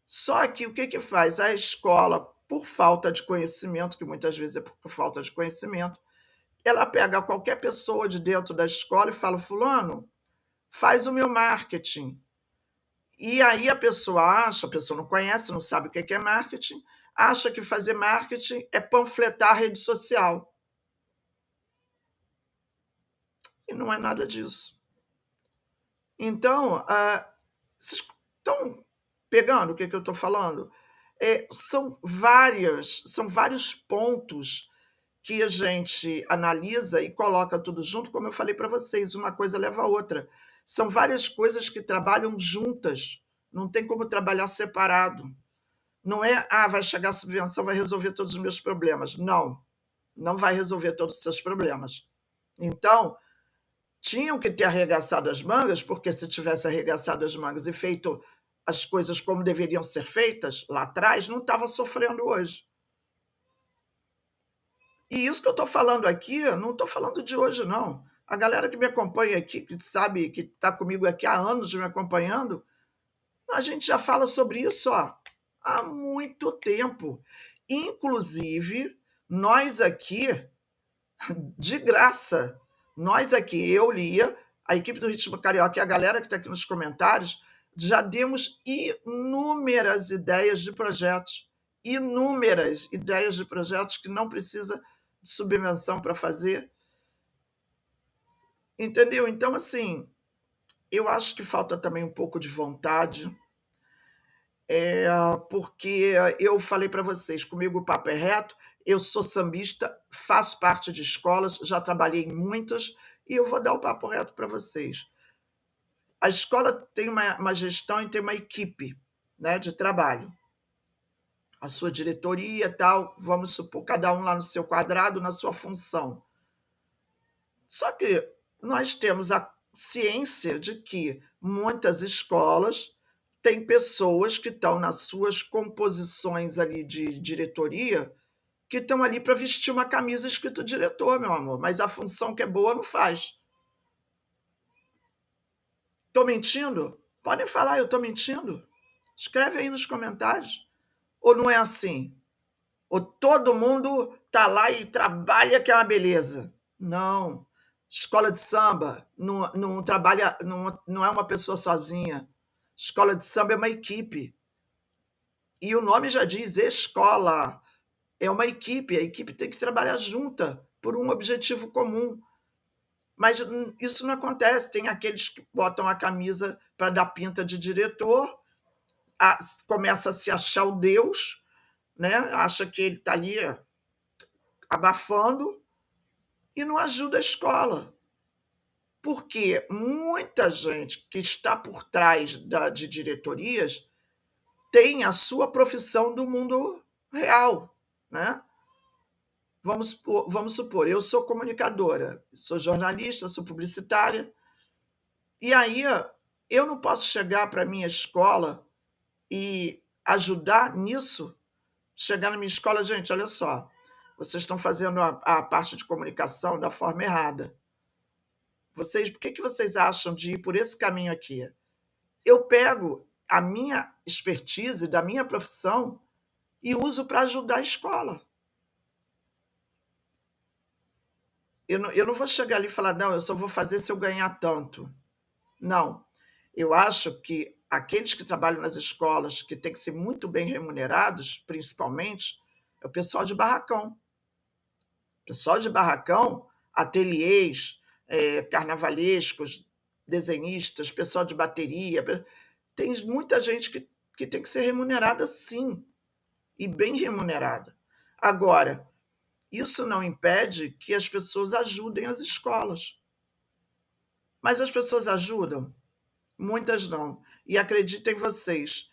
Só que o que faz? A escola, por falta de conhecimento, que muitas vezes é por falta de conhecimento, ela pega qualquer pessoa de dentro da escola e fala: fulano, faz o meu marketing. E aí a pessoa não conhece, não sabe o que é marketing, acha que fazer marketing é panfletar a rede social. E não é nada disso. Então, vocês estão pegando o que eu estou falando? São vários pontos que a gente analisa e coloca tudo junto, como eu falei para vocês, uma coisa leva a outra. São várias coisas que trabalham juntas, não tem como trabalhar separado. Não é, vai chegar a subvenção, vai resolver todos os meus problemas. Não, não vai resolver todos os seus problemas. Então, tinham que ter arregaçado as mangas, porque se tivesse arregaçado as mangas e feito as coisas como deveriam ser feitas lá atrás, não estava sofrendo hoje. E isso que eu estou falando aqui, não estou falando de hoje, não. A galera que me acompanha aqui, que sabe que está comigo aqui há anos me acompanhando, a gente já fala sobre isso há muito tempo. Inclusive, nós aqui, de graça, nós aqui, eu, Lia, a equipe do Ritmo Carioca e a galera que está aqui nos comentários, já demos inúmeras ideias de projetos. Inúmeras ideias de projetos que não precisa de subvenção para fazer. Entendeu? Então, assim, eu acho que falta também um pouco de vontade, porque eu falei para vocês, comigo o papo é reto, eu sou sambista, faço parte de escolas, já trabalhei em muitas, e eu vou dar o papo reto para vocês. A escola tem uma gestão e tem uma equipe, né, de trabalho. A sua diretoria, tal, vamos supor, cada um lá no seu quadrado, na sua função. Só que nós temos a ciência de que muitas escolas têm pessoas que estão nas suas composições ali de diretoria, que estão ali para vestir uma camisa escrito diretor, meu amor, mas a função que é boa não faz. Estou mentindo? Podem falar, eu estou mentindo? Escreve aí nos comentários. Ou não é assim? Ou todo mundo tá lá e trabalha que é uma beleza? Não. Escola de samba não trabalha, não é uma pessoa sozinha. Escola de samba é uma equipe. E o nome já diz escola. É uma equipe. A equipe tem que trabalhar junta por um objetivo comum. Mas isso não acontece. Tem aqueles que botam a camisa para dar pinta de diretor, começa a se achar o Deus, né? Acha que ele está ali abafando e não ajuda a escola. Porque muita gente que está por trás de diretorias tem a sua profissão do mundo real, né? Vamos supor, eu sou comunicadora, sou jornalista, sou publicitária, e aí eu não posso chegar para a minha escola e ajudar nisso. Chegar na minha escola, gente, olha só, vocês estão fazendo a parte de comunicação da forma errada. Por que vocês acham de ir por esse caminho aqui? Eu pego a minha expertise da minha profissão e uso para ajudar a escola. Eu não vou chegar ali e falar, não, eu só vou fazer se eu ganhar tanto. Não. Eu acho que aqueles que trabalham nas escolas, que têm que ser muito bem remunerados, principalmente, é o pessoal de barracão. Pessoal de barracão, ateliês, carnavalescos, desenhistas, pessoal de bateria. Tem muita gente que tem que ser remunerada, sim, e bem remunerada. Agora, isso não impede que as pessoas ajudem as escolas. Mas as pessoas ajudam? Muitas não. E acreditem vocês,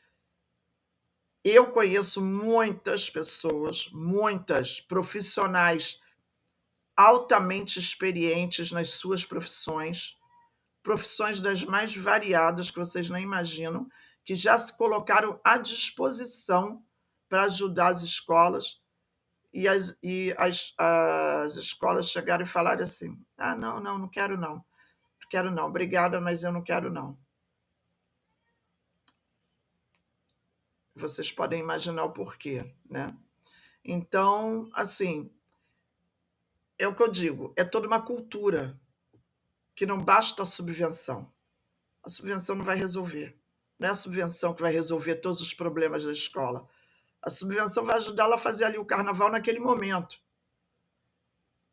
eu conheço muitas pessoas, muitas profissionais altamente experientes nas suas profissões, profissões das mais variadas que vocês nem imaginam, que já se colocaram à disposição para ajudar as escolas, e as escolas chegaram e falaram assim: ah, não quero não, obrigada, mas eu não quero não. Vocês podem imaginar o porquê, né? Então, assim, é o que eu digo, é toda uma cultura que não basta a subvenção. A subvenção não vai resolver. Não é a subvenção que vai resolver todos os problemas da escola. A subvenção vai ajudá-la a fazer ali o carnaval naquele momento.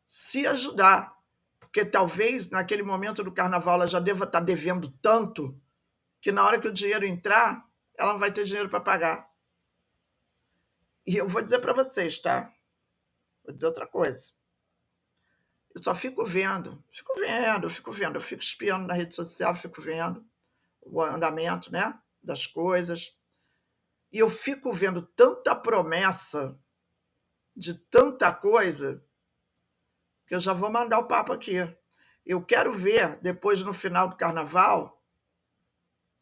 Se ajudar, porque talvez naquele momento do carnaval ela já deva estar devendo tanto que na hora que o dinheiro entrar, ela não vai ter dinheiro para pagar. E eu vou dizer para vocês, tá? Vou dizer outra coisa. Eu só fico vendo. Eu fico espiando na rede social, fico vendo o andamento, né, das coisas. E eu fico vendo tanta promessa de tanta coisa que eu já vou mandar o papo aqui. Eu quero ver, depois, no final do carnaval,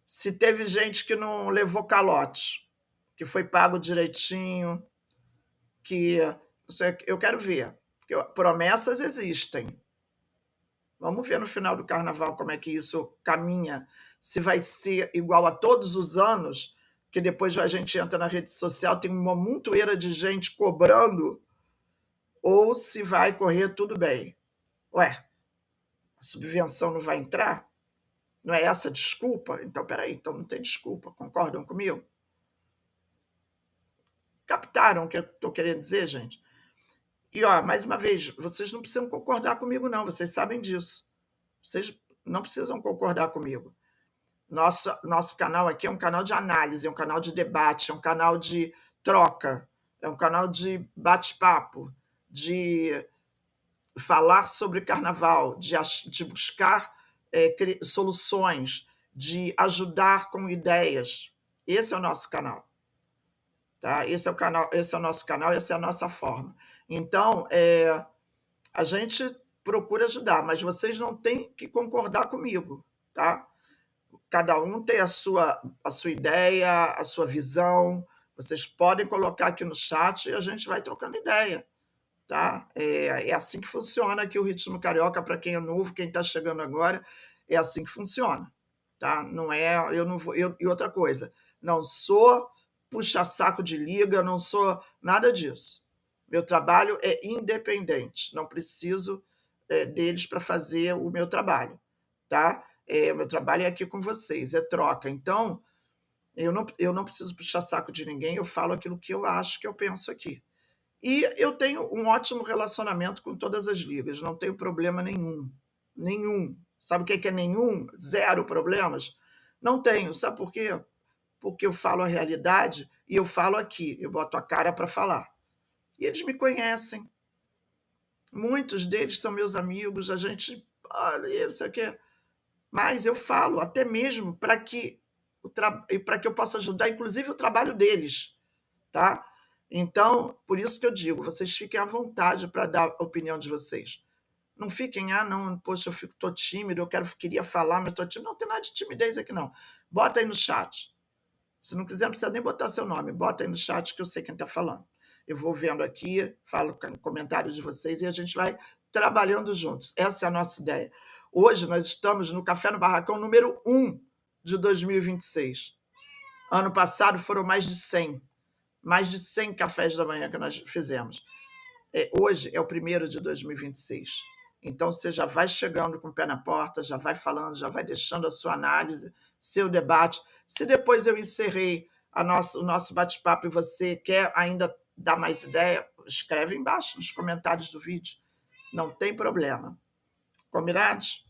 se teve gente que não levou calote, que foi pago direitinho, que... Eu quero ver, porque promessas existem. Vamos ver no final do carnaval como é que isso caminha, se vai ser igual a todos os anos, que depois a gente entra na rede social, tem uma montoeira de gente cobrando, ou se vai correr tudo bem. Ué, a subvenção não vai entrar? Não é essa a desculpa? Então, peraí, então não tem desculpa, concordam comigo? Captaram o que eu estou querendo dizer, gente? E, ó, mais uma vez, vocês não precisam concordar comigo, não, vocês sabem disso. Vocês não precisam concordar comigo. Nosso canal aqui é um canal de análise, é um canal de debate, é um canal de troca, é um canal de bate-papo, de falar sobre carnaval, de buscar soluções, de ajudar com ideias. Esse é o nosso canal. Tá? Esse é o nosso canal, essa é a nossa forma. Então, a gente procura ajudar, mas vocês não têm que concordar comigo, tá? Cada um tem a sua ideia, a sua visão. Vocês podem colocar aqui no chat e a gente vai trocando ideia, tá? É assim que funciona aqui o Ritmo Carioca, para quem é novo, quem está chegando agora, é assim que funciona, tá? Não é, eu não vou, e outra coisa, não sou puxar saco de liga, não sou nada disso. Meu trabalho é independente, não preciso deles para fazer o meu trabalho, tá? O meu trabalho é aqui com vocês, é troca. Então, eu não preciso puxar saco de ninguém, eu falo aquilo que eu acho, que eu penso aqui. E eu tenho um ótimo relacionamento com todas as ligas, não tenho problema nenhum. Nenhum. Sabe o que é nenhum? Zero problemas? Não tenho. Sabe por quê? Porque eu falo a realidade e eu falo aqui, eu boto a cara para falar. E eles me conhecem. Muitos deles são meus amigos, a gente. Olha, não sei o quê. Mas eu falo, até mesmo para que, para que eu possa ajudar, inclusive, o trabalho deles. Tá? Então, por isso que eu digo, vocês fiquem à vontade para dar a opinião de vocês. Não fiquem, não, poxa, tô tímido, queria falar, mas estou tímido. Não tem nada de timidez aqui, não. Bota aí no chat. Se não quiser, não precisa nem botar seu nome. Bota aí no chat que eu sei quem está falando. Eu vou vendo aqui, falo com comentários de vocês e a gente vai trabalhando juntos. Essa é a nossa ideia. Hoje nós estamos no Café no Barracão número 1 de 2026. Ano passado foram mais de 100. Mais de 100 cafés da manhã que nós fizemos. Hoje é o primeiro de 2026. Então, você já vai chegando com o pé na porta, já vai falando, já vai deixando a sua análise, seu debate. Se depois eu encerrei o nosso bate-papo e você quer ainda dar mais ideia, escreve embaixo nos comentários do vídeo. Não tem problema. Combinados?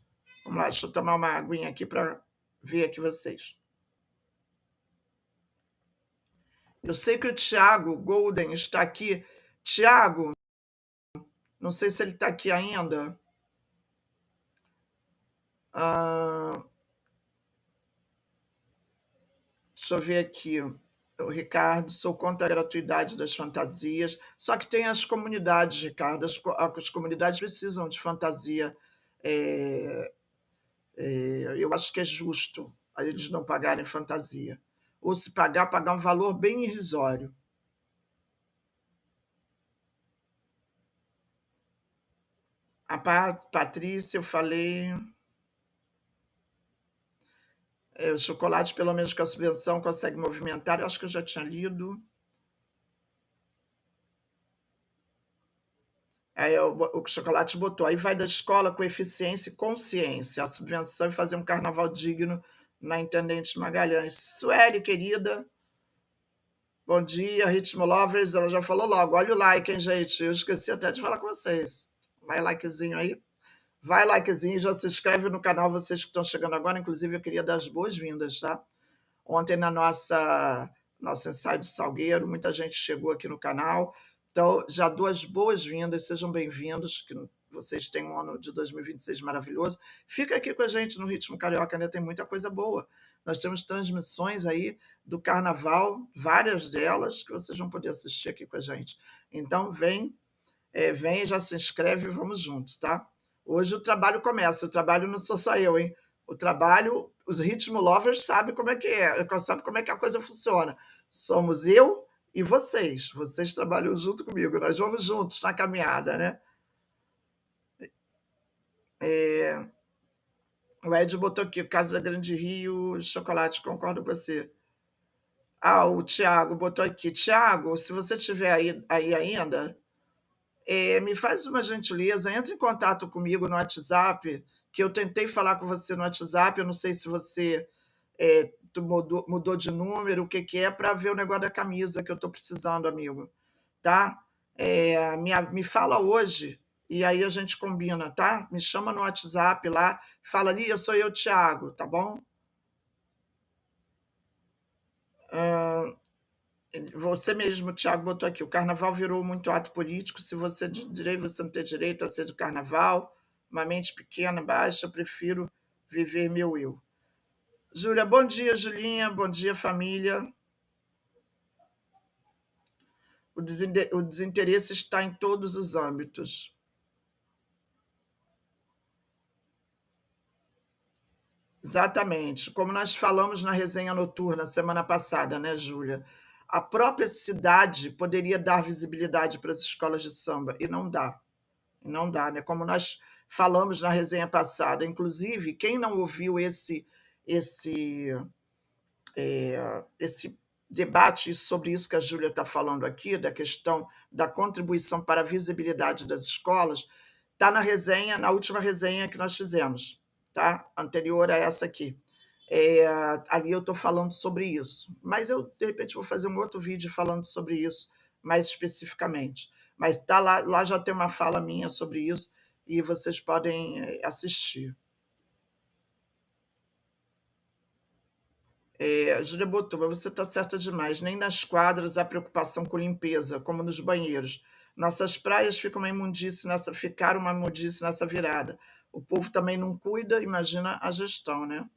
Vamos lá, deixa eu tomar uma aguinha aqui para ver aqui vocês. Eu sei que o Thiago Golden está aqui. Thiago, não sei se ele está aqui ainda. Deixa eu ver aqui. O Ricardo, sou contra a gratuidade das fantasias. Só que tem as comunidades, Ricardo. As comunidades precisam de fantasia. Eu acho que é justo eles não pagarem fantasia. Ou se pagar um valor bem irrisório. A Patrícia, eu falei. O chocolate, pelo menos com a subvenção, consegue movimentar. Eu acho que eu já tinha lido. Aí o chocolate botou. Aí vai da escola com eficiência e consciência. A subvenção e fazer um carnaval digno na Intendente Magalhães. Sueli, querida. Bom dia, Ritmo Lovers. Ela já falou logo. Olha o like, hein, gente? Eu esqueci até de falar com vocês. Vai likezinho aí. Vai likezinho, já se inscreve no canal, vocês que estão chegando agora. Inclusive, eu queria dar as boas-vindas, tá? Ontem, na nosso ensaio de Salgueiro, muita gente chegou aqui no canal. Então, já dou as boas-vindas, sejam bem-vindos, que vocês tenham um ano de 2026 maravilhoso. Fica aqui com a gente no Ritmo Carioca, ainda tem muita coisa boa. Nós temos transmissões aí do Carnaval, várias delas, que vocês vão poder assistir aqui com a gente. Então, vem, já se inscreve e vamos juntos, tá? Hoje o trabalho começa, o trabalho não sou só eu, hein? O trabalho, os Ritmo Lovers sabem como é, sabem como é que a coisa funciona. Somos eu e vocês. Vocês trabalham junto comigo, nós vamos juntos na caminhada, né? O Ed botou aqui, o caso da Grande Rio, chocolate, concordo com você. O Tiago botou aqui. Tiago, se você estiver aí ainda, me faz uma gentileza, entre em contato comigo no WhatsApp, que eu tentei falar com você no WhatsApp, eu não sei se você mudou de número, o que é, para ver o negócio da camisa que eu estou precisando, amigo. Tá? Me fala hoje, e aí a gente combina, tá? Me chama no WhatsApp lá, fala ali, eu sou eu, Thiago, tá bom? Você mesmo, Thiago, botou aqui, o carnaval virou muito ato político, se você é de direito, você não tem direito a ser do carnaval, uma mente pequena, baixa, eu prefiro viver meu eu. Júlia, bom dia, Julinha, bom dia, família. O desinteresse está em todos os âmbitos. Exatamente. Como nós falamos na resenha noturna semana passada, né, Júlia? A própria cidade poderia dar visibilidade para as escolas de samba, e não dá. Não dá, né? Como nós falamos na resenha passada. Inclusive, quem não ouviu esse debate sobre isso que a Júlia está falando aqui, da questão da contribuição para a visibilidade das escolas, está na resenha, na última resenha que nós fizemos, tá? Anterior a essa aqui. Ali eu estou falando sobre isso. Mas eu, de repente, vou fazer um outro vídeo falando sobre isso mais especificamente. Mas tá lá já tem uma fala minha sobre isso e vocês podem assistir. Júlia botou, mas você está certa demais. Nem nas quadras há preocupação com limpeza, como nos banheiros. Nossas praias ficaram uma imundice nessa virada. O povo também não cuida, imagina a gestão, né?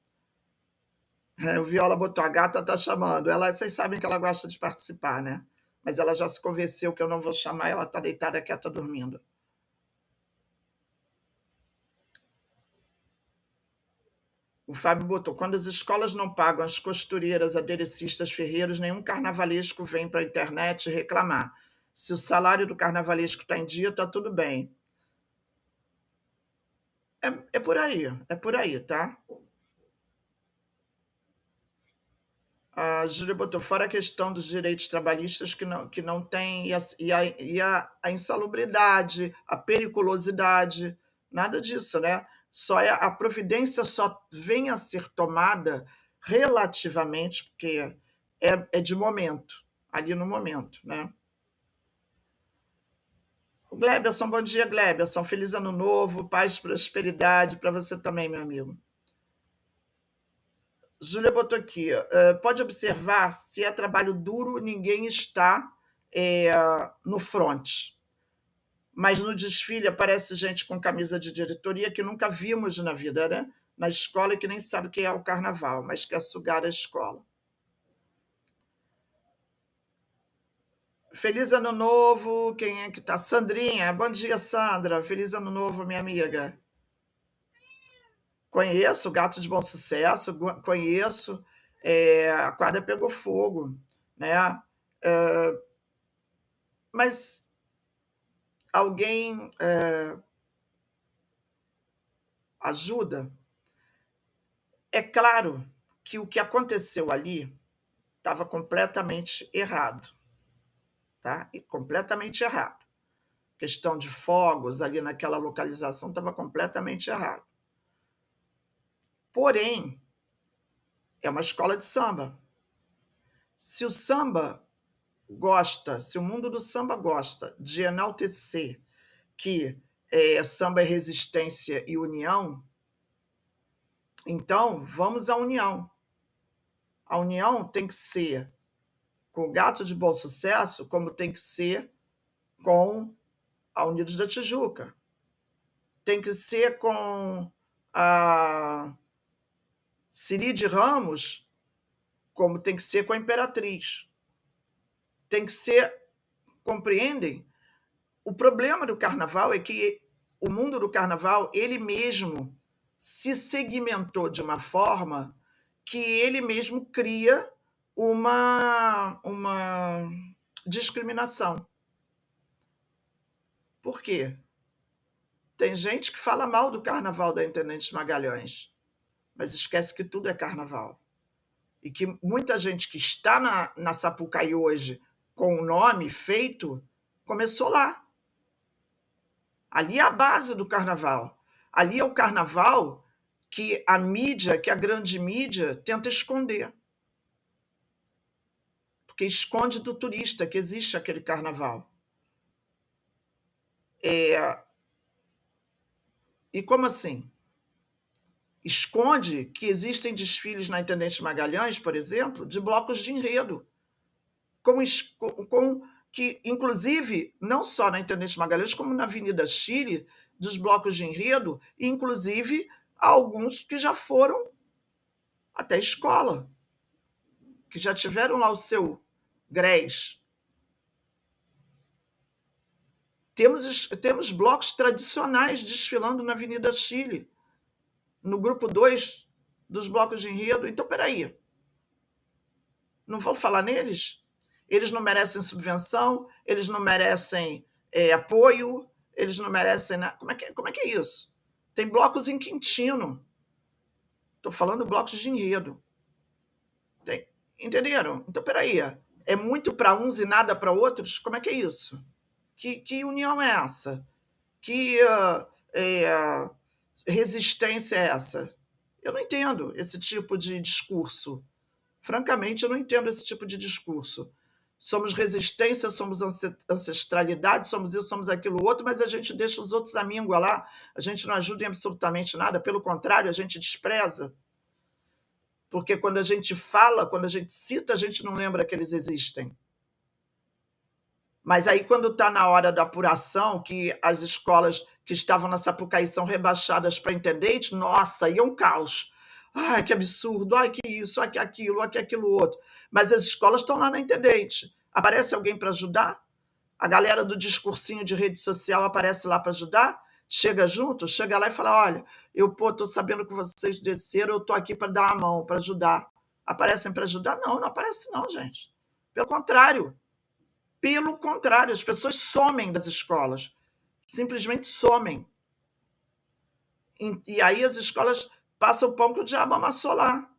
O Viola botou, a gata tá chamando. Vocês sabem que ela gosta de participar, né? Mas ela já se convenceu que eu não vou chamar, ela tá deitada quieta dormindo. O Fábio botou, quando as escolas não pagam as costureiras, aderecistas, ferreiros, nenhum carnavalesco vem para a internet reclamar. Se o salário do carnavalesco está em dia, está tudo bem. É por aí, tá? A Júlia botou fora a questão dos direitos trabalhistas que não tem, a insalubridade, a periculosidade, nada disso, né? A providência só vem a ser tomada relativamente, porque é de momento, ali no momento, né? O Gleberson, bom dia, Gleberson. Feliz ano novo, paz e prosperidade para você também, meu amigo. Júlia botou aqui, pode observar, se é trabalho duro, ninguém está no front. Mas no desfile aparece gente com camisa de diretoria que nunca vimos na vida, né? Na escola, e que nem sabe o que é o carnaval, mas quer sugar a escola. Feliz ano novo, quem é que tá? Sandrinha, bom dia, Sandra. Feliz ano novo, minha amiga. Conheço, Gato de Bom Sucesso, conheço. A quadra pegou fogo, né? Mas alguém ajuda? É claro que o que aconteceu ali estava completamente errado, tá? E completamente errado. Questão de fogos ali naquela localização estava completamente errado. Porém, é uma escola de samba. Se o samba gosta, se o mundo do samba gosta de enaltecer que samba é resistência e união, então vamos à união. A união tem que ser com o Gato de Bom Sucesso, como tem que ser com a Unidos da Tijuca. Tem que ser com a Ciri de Ramos, como tem que ser com a Imperatriz. Tem que ser, compreendem? O problema do carnaval é que o mundo do carnaval, ele mesmo se segmentou de uma forma que ele mesmo cria uma discriminação. Por quê? Tem gente que fala mal do carnaval da Intendente Magalhães, mas esquece que tudo é carnaval. E que muita gente que está na Sapucaí hoje com o nome feito, começou lá. Ali é a base do carnaval. Ali é o carnaval que a mídia, que a grande mídia, tenta esconder. Porque esconde do turista que existe aquele carnaval. E como assim? Esconde que existem desfiles na Intendente Magalhães, por exemplo, de blocos de enredo. Que, inclusive, não só na Intendente Magalhães, como na Avenida Chile, dos blocos de enredo, e inclusive alguns que já foram até a escola, que já tiveram lá o seu GRES. Temos blocos tradicionais desfilando na Avenida Chile, no grupo 2 dos blocos de enredo. Então, peraí, não vou falar neles? Eles não merecem subvenção, eles não merecem apoio, eles não merecem nada. Como é que é isso? Tem blocos em Quintino. Estou falando blocos de enredo. Entenderam? Então, peraí, é muito para uns e nada para outros? Como é que é isso? Que união é essa? Que resistência é essa? Eu não entendo esse tipo de discurso. Francamente, eu não entendo esse tipo de discurso. Somos resistência, somos ancestralidade, somos isso, somos aquilo outro, mas a gente deixa os outros à míngua lá, a gente não ajuda em absolutamente nada, pelo contrário, a gente despreza. Porque quando a gente fala, quando a gente cita, a gente não lembra que eles existem. Mas aí, quando está na hora da apuração, que as escolas que estavam na Sapucaí são rebaixadas para intendente, nossa, aí é um caos. Ai, que absurdo, ai, que isso, ai, que aquilo outro. Mas as escolas estão lá na intendente. Aparece alguém para ajudar? A galera do discursinho de rede social aparece lá para ajudar? Chega junto, chega lá e fala: olha, eu estou sabendo que vocês desceram, eu estou aqui para dar a mão, para ajudar. Aparecem para ajudar? Não, não aparece não, gente. Pelo contrário, as pessoas somem das escolas, simplesmente somem. E aí as escolas passam o pão que o diabo amassou lá.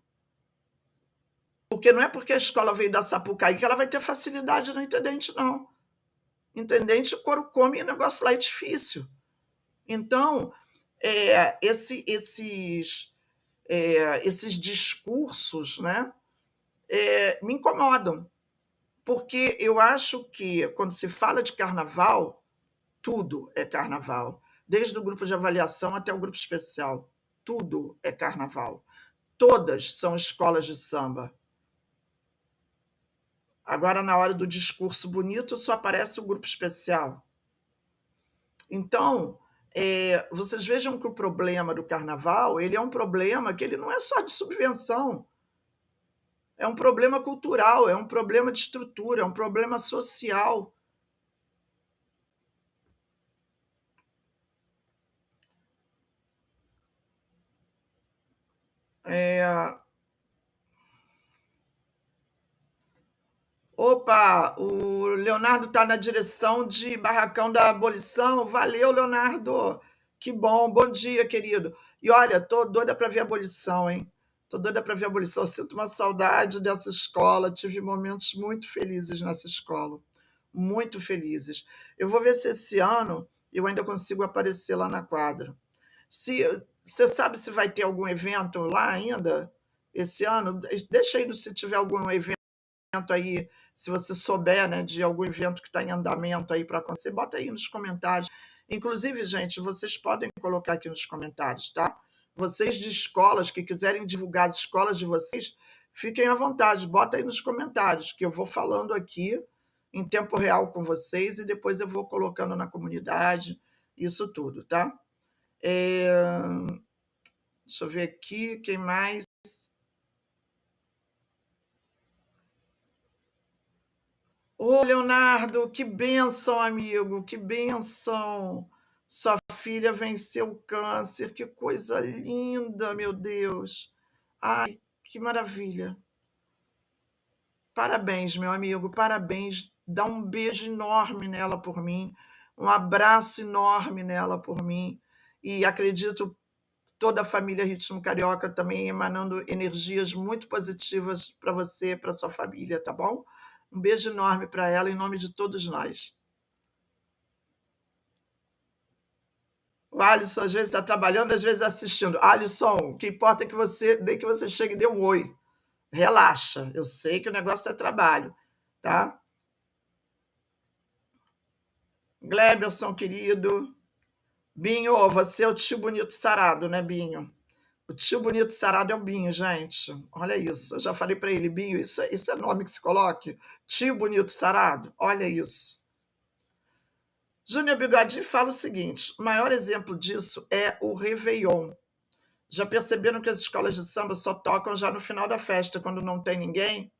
Porque não é porque a escola veio da Sapucaí que ela vai ter facilidade no intendente, não. Intendente, o couro come e o negócio lá é difícil. Então, esses discursos, né, me incomodam, porque eu acho que quando se fala de carnaval, tudo é carnaval, desde o grupo de avaliação até o grupo especial. Tudo é carnaval. Todas são escolas de samba. Agora, na hora do discurso bonito, só aparece o grupo especial. Então, vocês vejam que o problema do carnaval, ele é um problema que ele não é só de subvenção, é um problema cultural, é um problema de estrutura, é um problema social. Opa, o Leonardo está na direção de Barracão da Abolição. Valeu, Leonardo. Que bom, bom dia, querido. E olha, tô doida para ver a abolição, hein? Tô doida para ver a abolição. Eu sinto uma saudade dessa escola. Tive momentos muito felizes nessa escola. Muito felizes. Eu vou ver se esse ano eu ainda consigo aparecer lá na quadra. Se você sabe se vai ter algum evento lá ainda esse ano? Deixa aí se tiver algum evento aí, se você souber, né, de algum evento que está em andamento aí para acontecer, bota aí nos comentários. Inclusive, gente, vocês podem colocar aqui nos comentários, tá? Vocês de escolas que quiserem divulgar as escolas de vocês, fiquem à vontade, bota aí nos comentários, que eu vou falando aqui em tempo real com vocês e depois eu vou colocando na comunidade, isso tudo, tá? Deixa eu ver aqui, quem mais? Ô, Leonardo, que bênção, amigo, que bênção. Sua filha venceu o câncer, que coisa linda, meu Deus. Ai, que maravilha. Parabéns, meu amigo, parabéns. Dá um beijo enorme nela por mim, um abraço enorme nela por mim. E acredito toda a família Ritmo Carioca também emanando energias muito positivas para você, para sua família, tá bom? Um beijo enorme para ela, em nome de todos nós. O Alisson, às vezes, está trabalhando, às vezes assistindo. Alisson, o que importa é que você, nem que você chegue e dê um oi. Relaxa, eu sei que o negócio é trabalho, tá? Gleberson, querido. Binho, você é o tio bonito sarado, né, Binho? O tio bonito sarado é o Binho, gente. Olha isso. Eu já falei para ele, Binho, isso é nome que se coloque? Tio bonito sarado? Olha isso. Júnior Bigodinho fala o seguinte: o maior exemplo disso é o Réveillon. Já perceberam que as escolas de samba só tocam já no final da festa, quando não tem ninguém?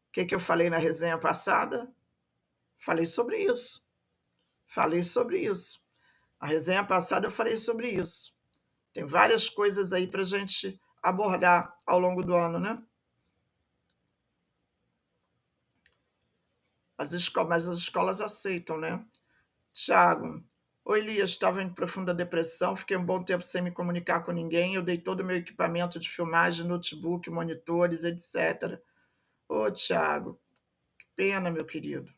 O que eu falei na resenha passada? Falei sobre isso. Falei sobre isso. A resenha passada eu falei sobre isso. Tem várias coisas aí para a gente abordar ao longo do ano, né? Mas as escolas aceitam, né? Tiago, oi, Elias, estava em profunda depressão, fiquei um bom tempo sem me comunicar com ninguém, eu dei todo o meu equipamento de filmagem, notebook, monitores, etc. Ô, Tiago, que pena, meu querido.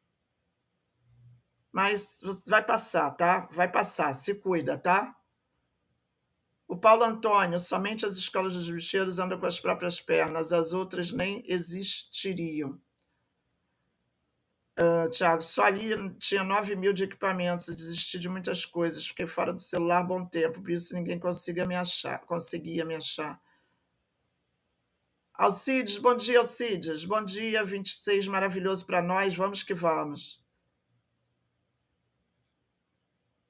Mas vai passar, tá? Vai passar. Se cuida, tá? O Paulo Antônio, somente as escolas dos bicheiros andam com as próprias pernas, as outras nem existiriam. Tiago, só ali tinha 9.000 de equipamentos, desisti de muitas coisas, fiquei fora do celular bom tempo, por isso ninguém conseguia me achar. Alcides, bom dia, Alcides. Bom dia, 26, maravilhoso para nós, vamos que vamos.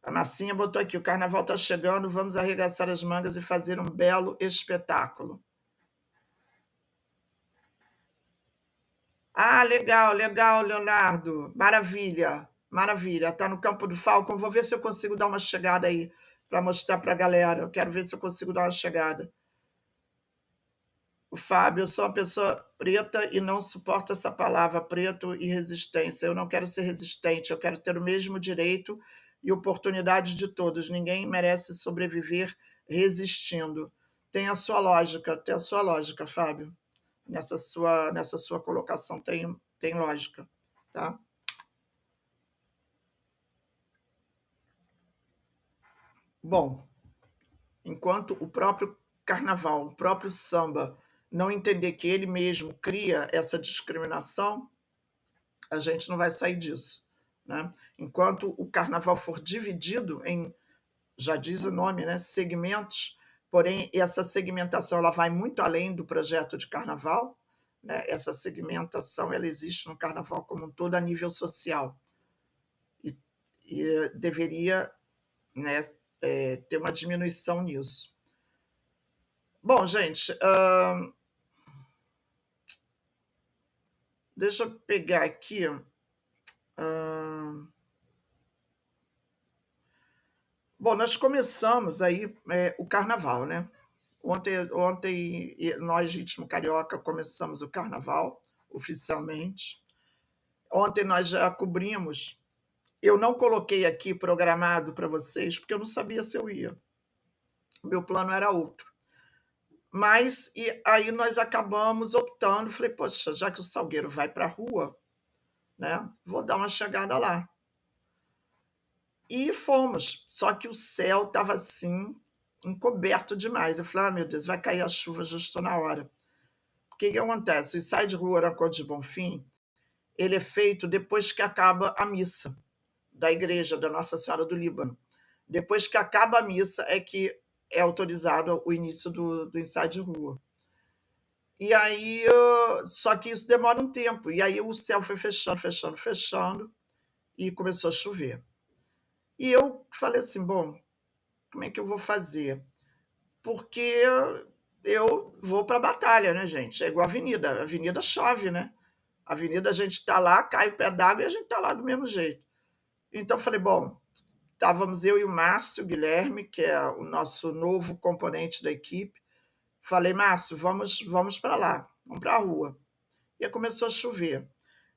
A Marcinha botou aqui, o carnaval está chegando, vamos arregaçar as mangas e fazer um belo espetáculo. Ah, legal, legal, Leonardo. Maravilha, maravilha. Tá no Campo do Falcon. Vou ver se eu consigo dar uma chegada aí para mostrar para a galera. Eu quero ver se eu consigo dar uma chegada. O Fábio, eu sou uma pessoa preta e não suporto essa palavra preto e resistência. Eu não quero ser resistente, eu quero ter o mesmo direito e oportunidade de todos. Ninguém merece sobreviver resistindo. Tem a sua lógica, Fábio. Nessa sua colocação tem lógica, tá? Bom, enquanto o próprio carnaval, o próprio samba, não entender que ele mesmo cria essa discriminação, a gente não vai sair disso, né? Enquanto o carnaval for dividido em, já diz o nome, né, segmentos, porém essa segmentação ela vai muito além do projeto de carnaval, né? Essa segmentação ela existe no carnaval como um todo a nível social e deveria, né, ter uma diminuição nisso. Bom, gente, deixa eu pegar aqui. Bom, nós começamos aí o carnaval, né? Ontem nós, Ritmo Carioca, começamos o carnaval oficialmente. Ontem nós já cobrimos. Eu não coloquei aqui programado para vocês, porque eu não sabia se eu ia. O meu plano era outro. Mas e aí nós acabamos optando. Falei, poxa, já que o Salgueiro vai para a rua, né? Vou dar uma chegada lá. E fomos. Só que o céu estava assim, encoberto demais. Eu falei, ah, meu Deus, vai cair a chuva justo na hora. O que acontece? O ensaio de rua na Conde de Bonfim, ele é feito depois que acaba a missa da igreja da Nossa Senhora do Líbano. Depois que acaba a missa é que é autorizado o início do ensaio de rua. E aí, só que isso demora um tempo. E aí o céu foi fechando, fechando, fechando, e começou a chover. E eu falei assim, bom, como é que eu vou fazer? Porque eu vou para a batalha, né, gente? É igual a avenida. A avenida chove, né? A avenida a gente está lá, cai o pé d'água e a gente está lá do mesmo jeito. Então eu falei, bom, estávamos eu e o Márcio Guilherme, que é o nosso novo componente da equipe. Falei, Márcio, vamos para lá, vamos para a rua. E aí começou a chover.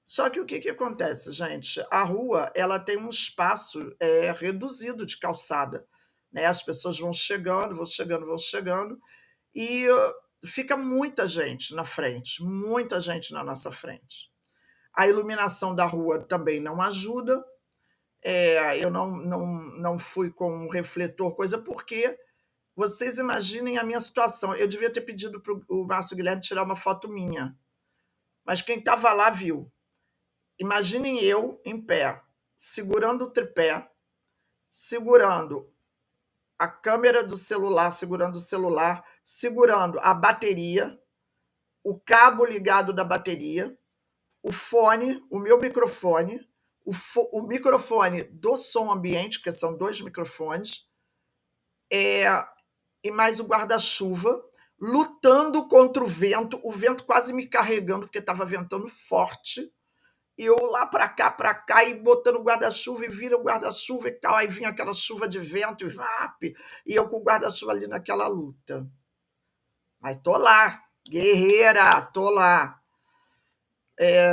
Só que o que acontece, gente? A rua ela tem um espaço reduzido de calçada. Né? As pessoas vão chegando, vão chegando, vão chegando, e fica muita gente na frente, muita gente na nossa frente. A iluminação da rua também não ajuda. Eu não fui com um refletor, coisa, porque vocês imaginem a minha situação. Eu devia ter pedido para o Márcio Guilherme tirar uma foto minha, mas quem estava lá viu. Imaginem eu em pé, segurando o tripé, segurando a câmera do celular, segurando o celular, segurando a bateria, o cabo ligado da bateria, o fone, o meu microfone, o microfone do som ambiente, que são 2 microfones, e mais o guarda-chuva, lutando contra o vento quase me carregando, porque estava ventando forte, e eu lá para cá, e botando o guarda-chuva, e vira o guarda-chuva e tal, aí vinha aquela chuva de vento, e eu com o guarda-chuva ali naquela luta. Mas tô lá, guerreira, tô lá,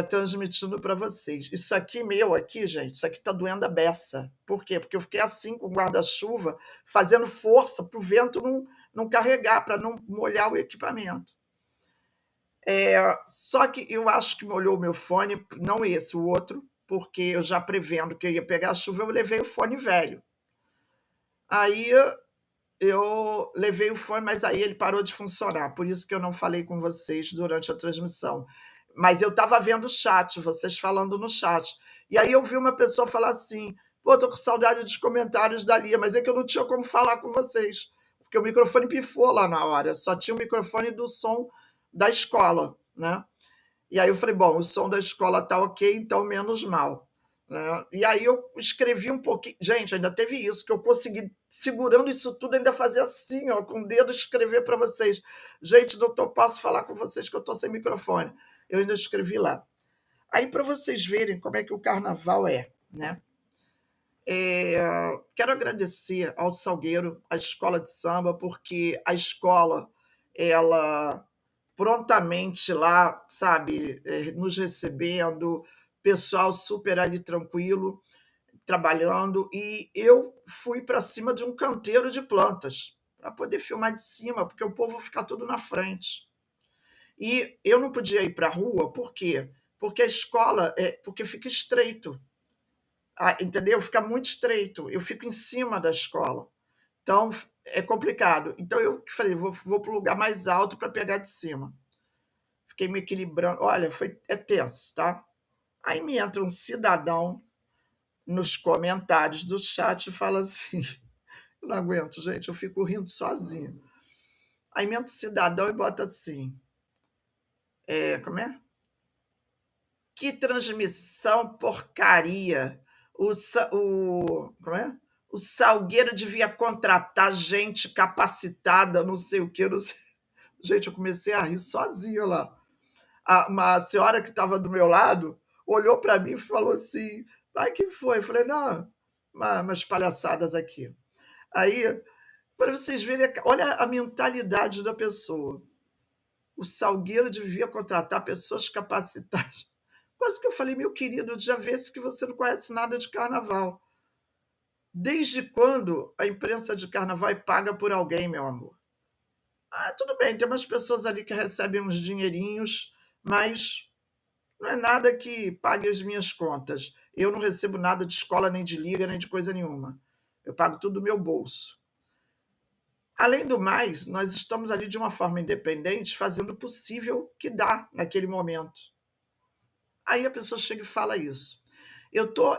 transmitindo para vocês. Isso aqui meu, aqui, gente, isso aqui tá doendo a beça. Por quê? Porque eu fiquei assim com o guarda-chuva, fazendo força para o vento não carregar, para não molhar o equipamento. Só que eu acho que molhou o meu fone, não esse, o outro, porque eu já prevendo que eu ia pegar chuva, eu levei o fone velho. Aí eu levei o fone, mas aí ele parou de funcionar, por isso que eu não falei com vocês durante a transmissão. Mas eu estava vendo o chat, vocês falando no chat. E aí eu vi uma pessoa falar assim: pô, tô com saudade dos comentários da Lia, mas é que eu não tinha como falar com vocês, porque o microfone pifou lá na hora, só tinha o microfone do som da escola, né? E aí eu falei, bom, o som da escola tá ok, então menos mal. Né? E aí eu escrevi um pouquinho. Gente, ainda teve isso, que eu consegui, segurando isso tudo, ainda fazer assim, ó, com o dedo, escrever para vocês. Gente, doutor, posso falar com vocês que eu estou sem microfone. Eu ainda escrevi lá. Aí, para vocês verem como é que o carnaval é, né? Quero agradecer ao Salgueiro, à escola de samba, porque a escola, ela prontamente lá, sabe, nos recebendo, pessoal super ali tranquilo, trabalhando, e eu fui para cima de um canteiro de plantas para poder filmar de cima, porque o povo fica tudo na frente. E eu não podia ir para a rua, por quê? Porque a escola, porque fica estreito, entendeu? Fica muito estreito, eu fico em cima da escola. Então é complicado. Então eu falei, vou para o lugar mais alto para pegar de cima. Fiquei me equilibrando. Olha, é tenso, tá? Aí me entra um cidadão nos comentários do chat e fala assim: eu não aguento, gente, eu fico rindo sozinho. Aí me entra um cidadão e bota assim: como é? Que transmissão porcaria! Como é? O Salgueiro devia contratar gente capacitada, não sei o que, não sei. Gente, eu comecei a rir sozinho lá. Uma senhora que estava do meu lado olhou para mim e falou assim: ai, que foi? Eu falei: não, umas palhaçadas aqui. Aí, para vocês verem, olha a mentalidade da pessoa. O Salgueiro devia contratar pessoas capacitadas. Quase que eu falei, meu querido, já vê-se que você não conhece nada de carnaval. Desde quando a imprensa de carnaval é paga por alguém, meu amor? Tudo bem, tem umas pessoas ali que recebem uns dinheirinhos, mas não é nada que pague as minhas contas. Eu não recebo nada de escola, nem de liga, nem de coisa nenhuma. Eu pago tudo do meu bolso. Além do mais, nós estamos ali de uma forma independente, fazendo o possível que dá naquele momento. Aí a pessoa chega e fala isso. Eu estou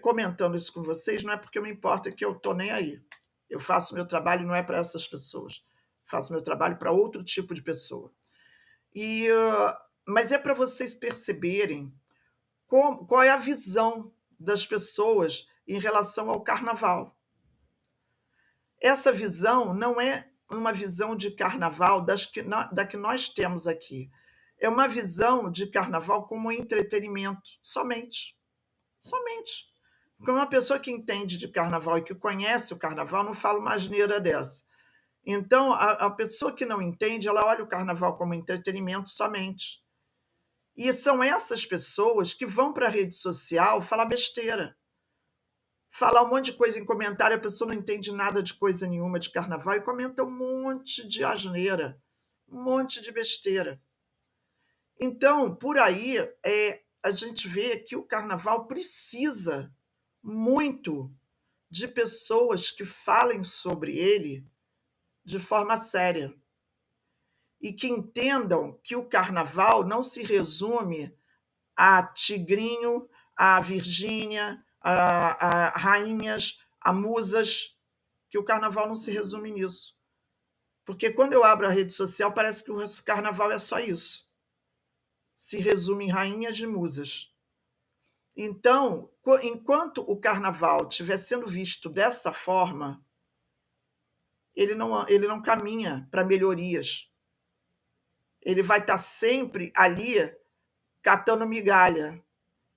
comentando isso com vocês, não é porque me importa que eu estou nem aí. Eu faço meu trabalho, não é para essas pessoas. Faço meu trabalho para outro tipo de pessoa. Mas é para vocês perceberem qual é a visão das pessoas em relação ao carnaval. Essa visão não é uma visão de carnaval da que nós temos aqui. É uma visão de carnaval como entretenimento, somente. Somente. Porque uma pessoa que entende de carnaval e que conhece o carnaval não fala uma asneira dessa. Então, a pessoa que não entende, ela olha o carnaval como entretenimento somente. E são essas pessoas que vão para a rede social falar besteira. Falar um monte de coisa em comentário, a pessoa não entende nada de coisa nenhuma de carnaval e comenta um monte de asneira, um monte de besteira. Então, por aí, a gente vê que o carnaval precisa muito de pessoas que falem sobre ele de forma séria e que entendam que o carnaval não se resume a Tigrinho, a Virgínia, a rainhas, a musas, que o carnaval não se resume nisso. Porque quando eu abro a rede social, parece que o carnaval é só isso. Se resume em rainhas e musas. Então, enquanto o carnaval estiver sendo visto dessa forma, ele não caminha para melhorias. Ele vai estar sempre ali catando migalha.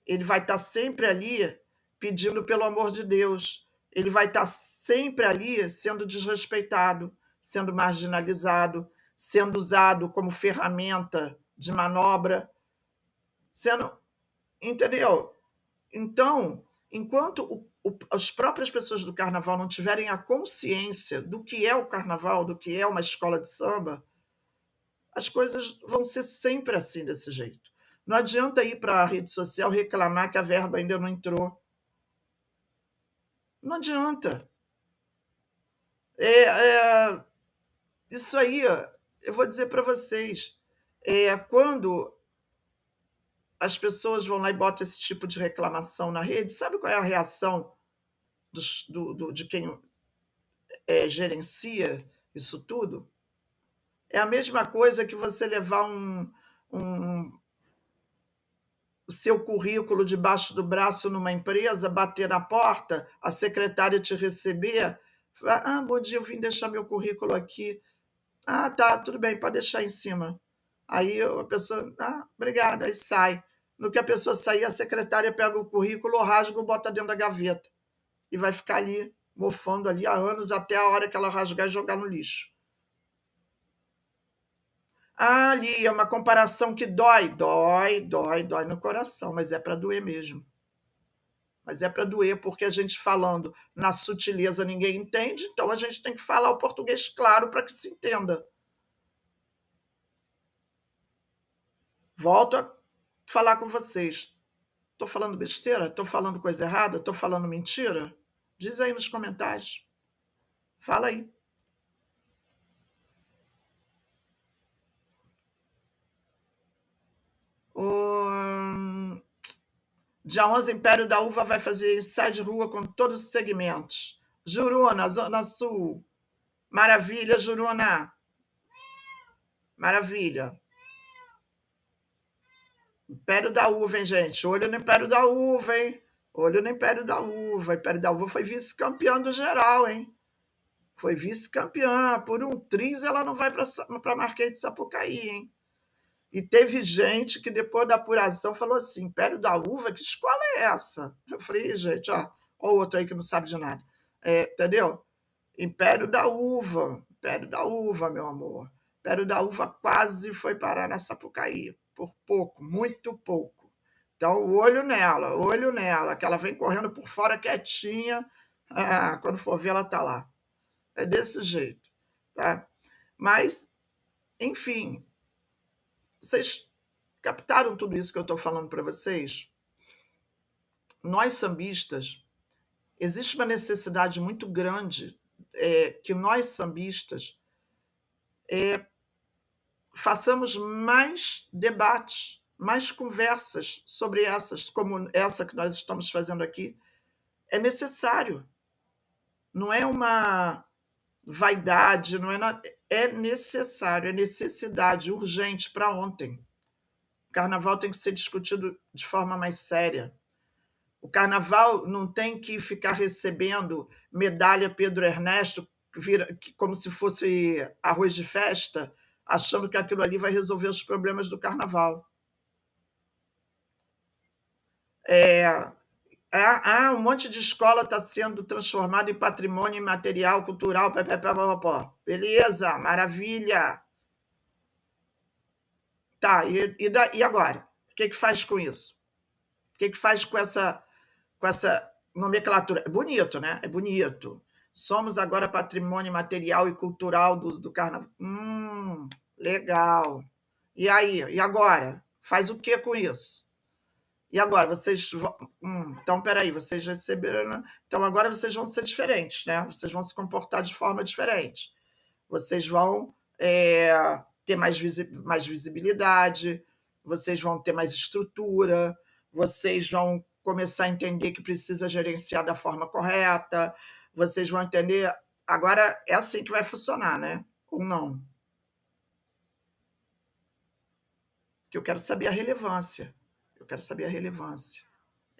Ele vai estar sempre ali pedindo pelo amor de Deus. Ele vai estar sempre ali sendo desrespeitado, sendo marginalizado, sendo usado como ferramenta de manobra, sendo. Entendeu? Então, enquanto as próprias pessoas do carnaval não tiverem a consciência do que é o carnaval, do que é uma escola de samba, as coisas vão ser sempre assim, desse jeito. Não adianta ir para a rede social reclamar que a verba ainda não entrou. Não adianta. Isso aí, eu vou dizer para vocês, quando as pessoas vão lá e botam esse tipo de reclamação na rede, sabe qual é a reação de quem gerencia isso tudo? É a mesma coisa que você levar um o seu currículo debaixo do braço numa empresa, bater na porta, a secretária te receber, falar, bom dia, eu vim deixar meu currículo aqui. Tá, tudo bem, pode deixar em cima. Aí a pessoa, obrigada, aí sai. No que a pessoa sair, a secretária pega o currículo, rasga e bota dentro da gaveta. E vai ficar ali, mofando ali há anos, até a hora que ela rasgar e jogar no lixo. Ali é uma comparação que dói no coração, mas é para doer mesmo. Mas é para doer, porque a gente falando na sutileza ninguém entende, então a gente tem que falar o português claro para que se entenda. Volto a falar com vocês. Estou falando besteira? Estou falando coisa errada? Estou falando mentira? Diz aí nos comentários. Fala aí. O Dia 11, Império da Uva vai fazer ensaio de rua com todos os segmentos. Juruna, Zona Sul. Maravilha, Juruna. Maravilha. Império da Uva, hein, gente? Olho no Império da Uva, hein? Olho no Império da Uva. Império da Uva foi vice-campeã do geral, hein? Foi vice-campeã. Por um triz ela não vai para Marquês de Sapucaí, hein? E teve gente que depois da apuração falou assim, Império da Uva, que escola é essa? Eu falei, gente, ó outro aí que não sabe de nada. Entendeu? Império da Uva, meu amor. Império da Uva quase foi parar na Sapucaí, por pouco, muito pouco. Então, olho nela, que ela vem correndo por fora quietinha, quando for ver, ela tá lá. É desse jeito, tá? Mas, enfim, vocês captaram tudo isso que eu estou falando para vocês? Nós sambistas, existe uma necessidade muito grande que nós sambistas façamos mais debates, mais conversas sobre essas, como essa que nós estamos fazendo aqui. É necessário. Não é uma vaidade, não é nada. É necessário, é necessidade urgente para ontem. O carnaval tem que ser discutido de forma mais séria. O carnaval não tem que ficar recebendo medalha Pedro Ernesto como se fosse arroz de festa, achando que aquilo ali vai resolver os problemas do carnaval. Um monte de escola está sendo transformada em patrimônio imaterial, cultural, beleza, maravilha. Tá, e agora? O que faz com isso? O que faz com essa nomenclatura? É bonito, né? É bonito. Somos agora patrimônio material e cultural do carnaval. Legal. E aí? E agora? Faz o que com isso? E agora? Vocês vão. Então, peraí, vocês receberam. Né? Então, agora vocês vão ser diferentes, né? Vocês vão se comportar de forma diferente. Vocês vão ter mais visibilidade, vocês vão ter mais estrutura, vocês vão começar a entender que precisa gerenciar da forma correta, vocês vão entender. Agora é assim que vai funcionar, né? Ou não? Que eu quero saber a relevância. Eu quero saber a relevância.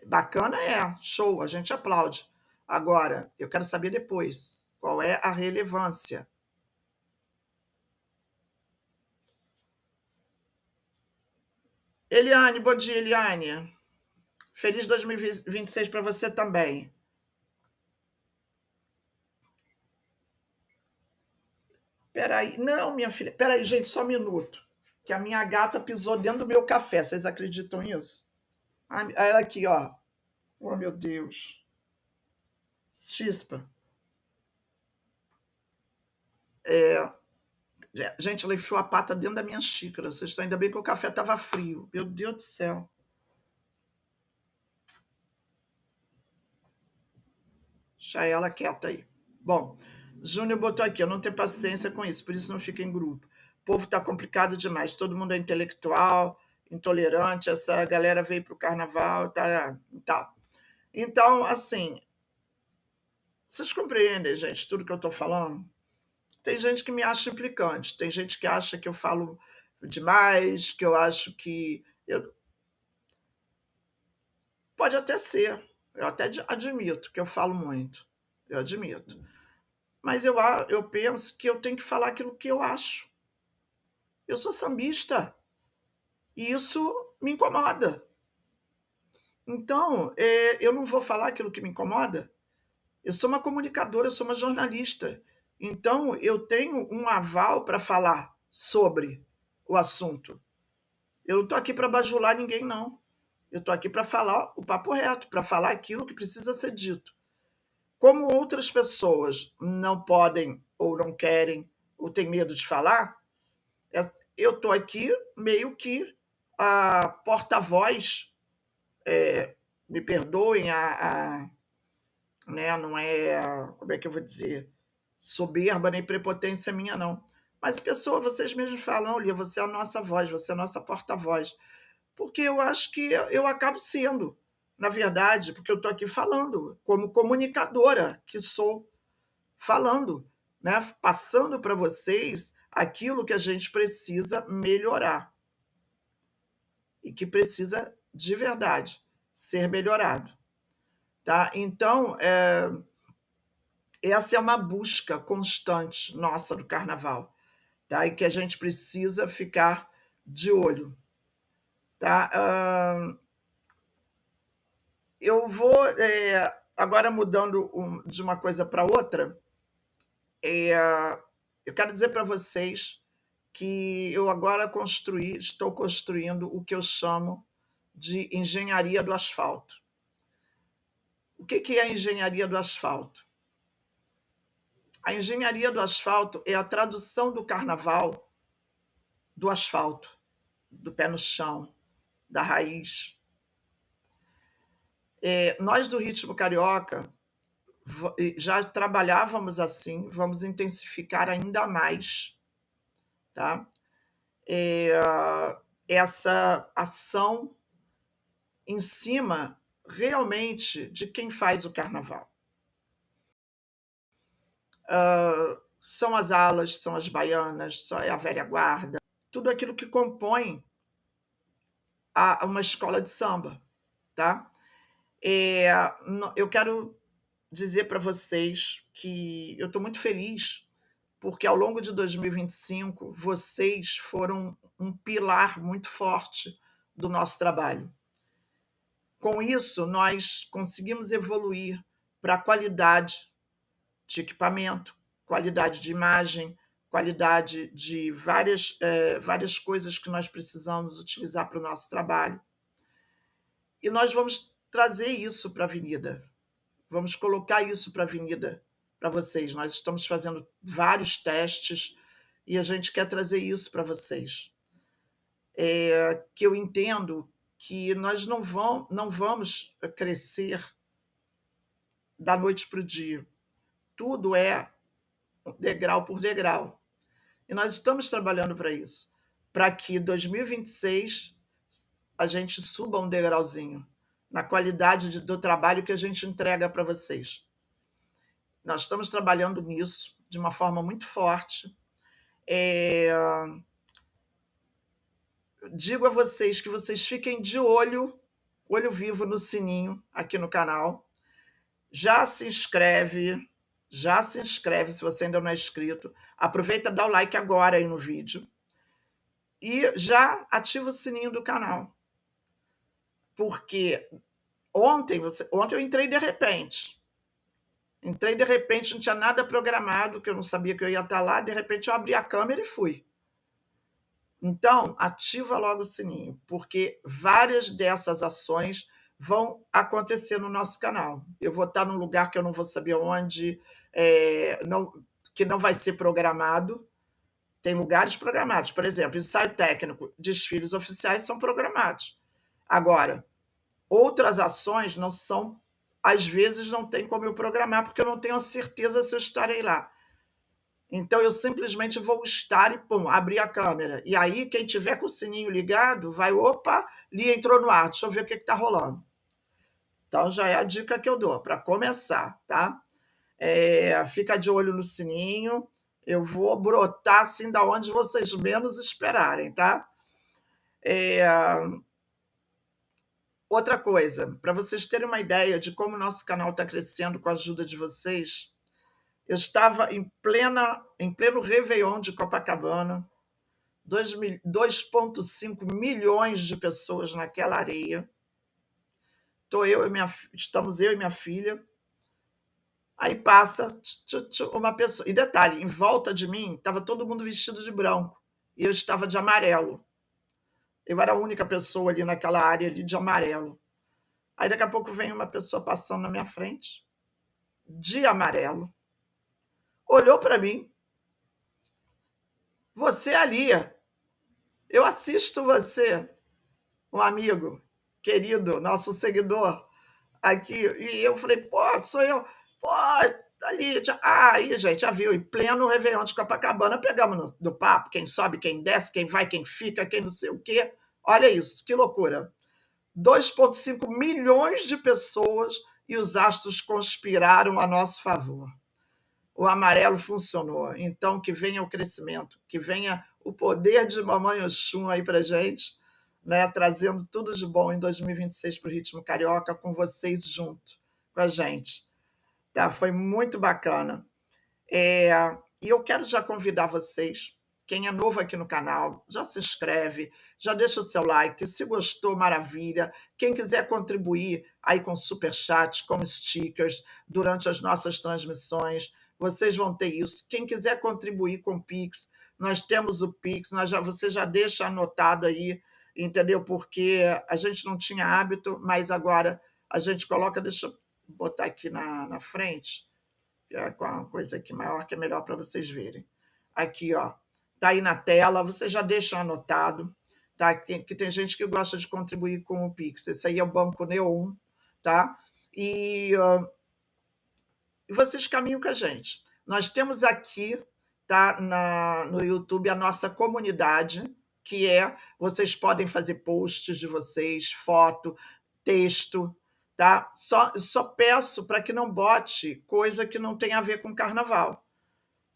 Bacana show, a gente aplaude. Agora, eu quero saber depois qual é a relevância. Eliane, bom dia, Eliane. Feliz 2026 para você também. Peraí, não, minha filha, peraí, gente, só um minuto. Que a minha gata pisou dentro do meu café. Vocês acreditam nisso? Ela aqui, ó. Oh, meu Deus. Chispa. Gente, ela enfiou a pata dentro da minha xícara. Vocês estão ainda bem que o café estava frio. Meu Deus do céu. Deixa ela quieta aí. Bom, Júnior botou aqui, eu não tenho paciência com isso, por isso não fica em grupo. O povo está complicado demais, todo mundo é intelectual, intolerante, essa galera veio para o carnaval, tá. Então, assim, vocês compreendem, gente, tudo que eu estou falando? Tem gente que me acha implicante, tem gente que acha que eu falo demais, que eu acho que. Pode até ser, eu até admito que eu falo muito, eu admito. Mas eu penso que eu tenho que falar aquilo que eu acho. Eu sou sambista e isso me incomoda. Então, eu não vou falar aquilo que me incomoda. Eu sou uma comunicadora, eu sou uma jornalista. Então, eu tenho um aval para falar sobre o assunto. Eu não estou aqui para bajular ninguém, não. Eu estou aqui para falar o papo reto, para falar aquilo que precisa ser dito. Como outras pessoas não podem ou não querem ou têm medo de falar, eu estou aqui meio que a porta-voz, me perdoem, né, não é, como é que eu vou dizer, soberba nem prepotência minha, não. Mas, pessoa, vocês mesmos falam, Lia, você é a nossa voz, você é a nossa porta-voz. Porque eu acho que eu acabo sendo, na verdade, porque eu estou aqui falando, como comunicadora que sou, falando, né, passando para vocês aquilo que a gente precisa melhorar e que precisa, de verdade, ser melhorado. Tá? Então, essa é uma busca constante nossa do carnaval, tá? E que a gente precisa ficar de olho. Tá? Eu vou, agora mudando de uma coisa para outra, eu quero dizer para vocês que eu agora estou construindo o que eu chamo de engenharia do asfalto. O que é a engenharia do asfalto? A engenharia do asfalto é a tradução do carnaval do asfalto, do pé no chão, da raiz. Nós do Ritmo Carioca já trabalhávamos assim, vamos intensificar ainda mais, tá? Essa ação em cima realmente de quem faz o carnaval. São as alas, são as baianas, é a velha guarda, tudo aquilo que compõe uma escola de samba, tá? Eu quero dizer para vocês que eu estou muito feliz porque ao longo de 2025 vocês foram um pilar muito forte do nosso trabalho. Com isso, nós conseguimos evoluir para a qualidade de equipamento, qualidade de imagem, qualidade de várias coisas que nós precisamos utilizar para o nosso trabalho. E nós vamos trazer isso para a avenida. Vamos colocar isso para a avenida para vocês. Nós estamos fazendo vários testes e a gente quer trazer isso para vocês. Que eu entendo que nós não vamos crescer da noite para o dia. Tudo é degrau por degrau. E nós estamos trabalhando para isso, para que 2026 a gente suba um degrauzinho na qualidade do trabalho que a gente entrega para vocês. Nós estamos trabalhando nisso de uma forma muito forte. Digo a vocês que vocês fiquem de olho vivo no sininho aqui no canal. Já se inscreve se você ainda não é inscrito. Aproveita e dá o like agora aí no vídeo. E já ativa o sininho do canal. Porque ontem eu entrei de repente. Não tinha nada programado, que eu não sabia que eu ia estar lá, de repente eu abri a câmera e fui. Então, ativa logo o sininho, porque várias dessas ações vão acontecer no nosso canal. Eu vou estar num lugar que eu não vou saber onde, que não vai ser programado, Tem lugares programados. Por exemplo, ensaio técnico, desfiles oficiais são programados. Agora, outras ações não são, às vezes não tem como eu programar, porque eu não tenho a certeza se eu estarei lá. Então eu simplesmente vou estar e pum, abrir a câmera. E aí, quem tiver com o sininho ligado, vai, opa, Lia entrou no ar, deixa eu ver o que está rolando. Então já é a dica que eu dou para começar, tá? Fica de olho no sininho. Eu vou brotar assim da onde vocês menos esperarem, tá? Outra coisa, para vocês terem uma ideia de como o nosso canal está crescendo com a ajuda de vocês, eu estava em pleno Réveillon de Copacabana, 2,5 milhões de pessoas naquela areia. Estamos eu e minha filha. Aí passa uma pessoa. E detalhe, em volta de mim estava todo mundo vestido de branco. E eu estava de amarelo. Eu era a única pessoa ali naquela área ali de amarelo. Aí daqui a pouco vem uma pessoa passando na minha frente, de amarelo. Olhou para mim. Você ali, eu assisto você, um amigo querido, nosso seguidor aqui. E eu falei, pô, sou eu. Pô, ali. Aí, gente, já viu. Em pleno Réveillon de Copacabana, pegamos do papo. Quem sobe, quem desce, quem vai, quem fica, quem não sei o quê. Olha isso, que loucura. 2,5 milhões de pessoas e os astros conspiraram a nosso favor. O amarelo funcionou. Então, que venha o crescimento, que venha o poder de Mamãe Oxum aí para gente, né, trazendo tudo de bom em 2026 para o Ritmo Carioca, com vocês junto com a gente. Tá? Foi muito bacana. E eu quero já convidar vocês, quem é novo aqui no canal, já se inscreve, já deixa o seu like, se gostou, maravilha. Quem quiser contribuir aí com superchat, com stickers, durante as nossas transmissões, vocês vão ter isso. Quem quiser contribuir com o Pix, nós temos o Pix, você já deixa anotado aí, entendeu? Porque a gente não tinha hábito, mas agora a gente coloca, deixa eu botar aqui na frente, com uma coisa aqui maior que é melhor para vocês verem. Aqui, ó, tá aí na tela, vocês já deixam anotado, tá? Que tem gente que gosta de contribuir com o Pix. Esse aí é o Banco Neon, tá? E vocês caminham com a gente. Nós temos aqui, tá, no YouTube, a nossa comunidade, que vocês podem fazer posts de vocês, foto, texto, tá? Só peço para que não bote coisa que não tem a ver com carnaval,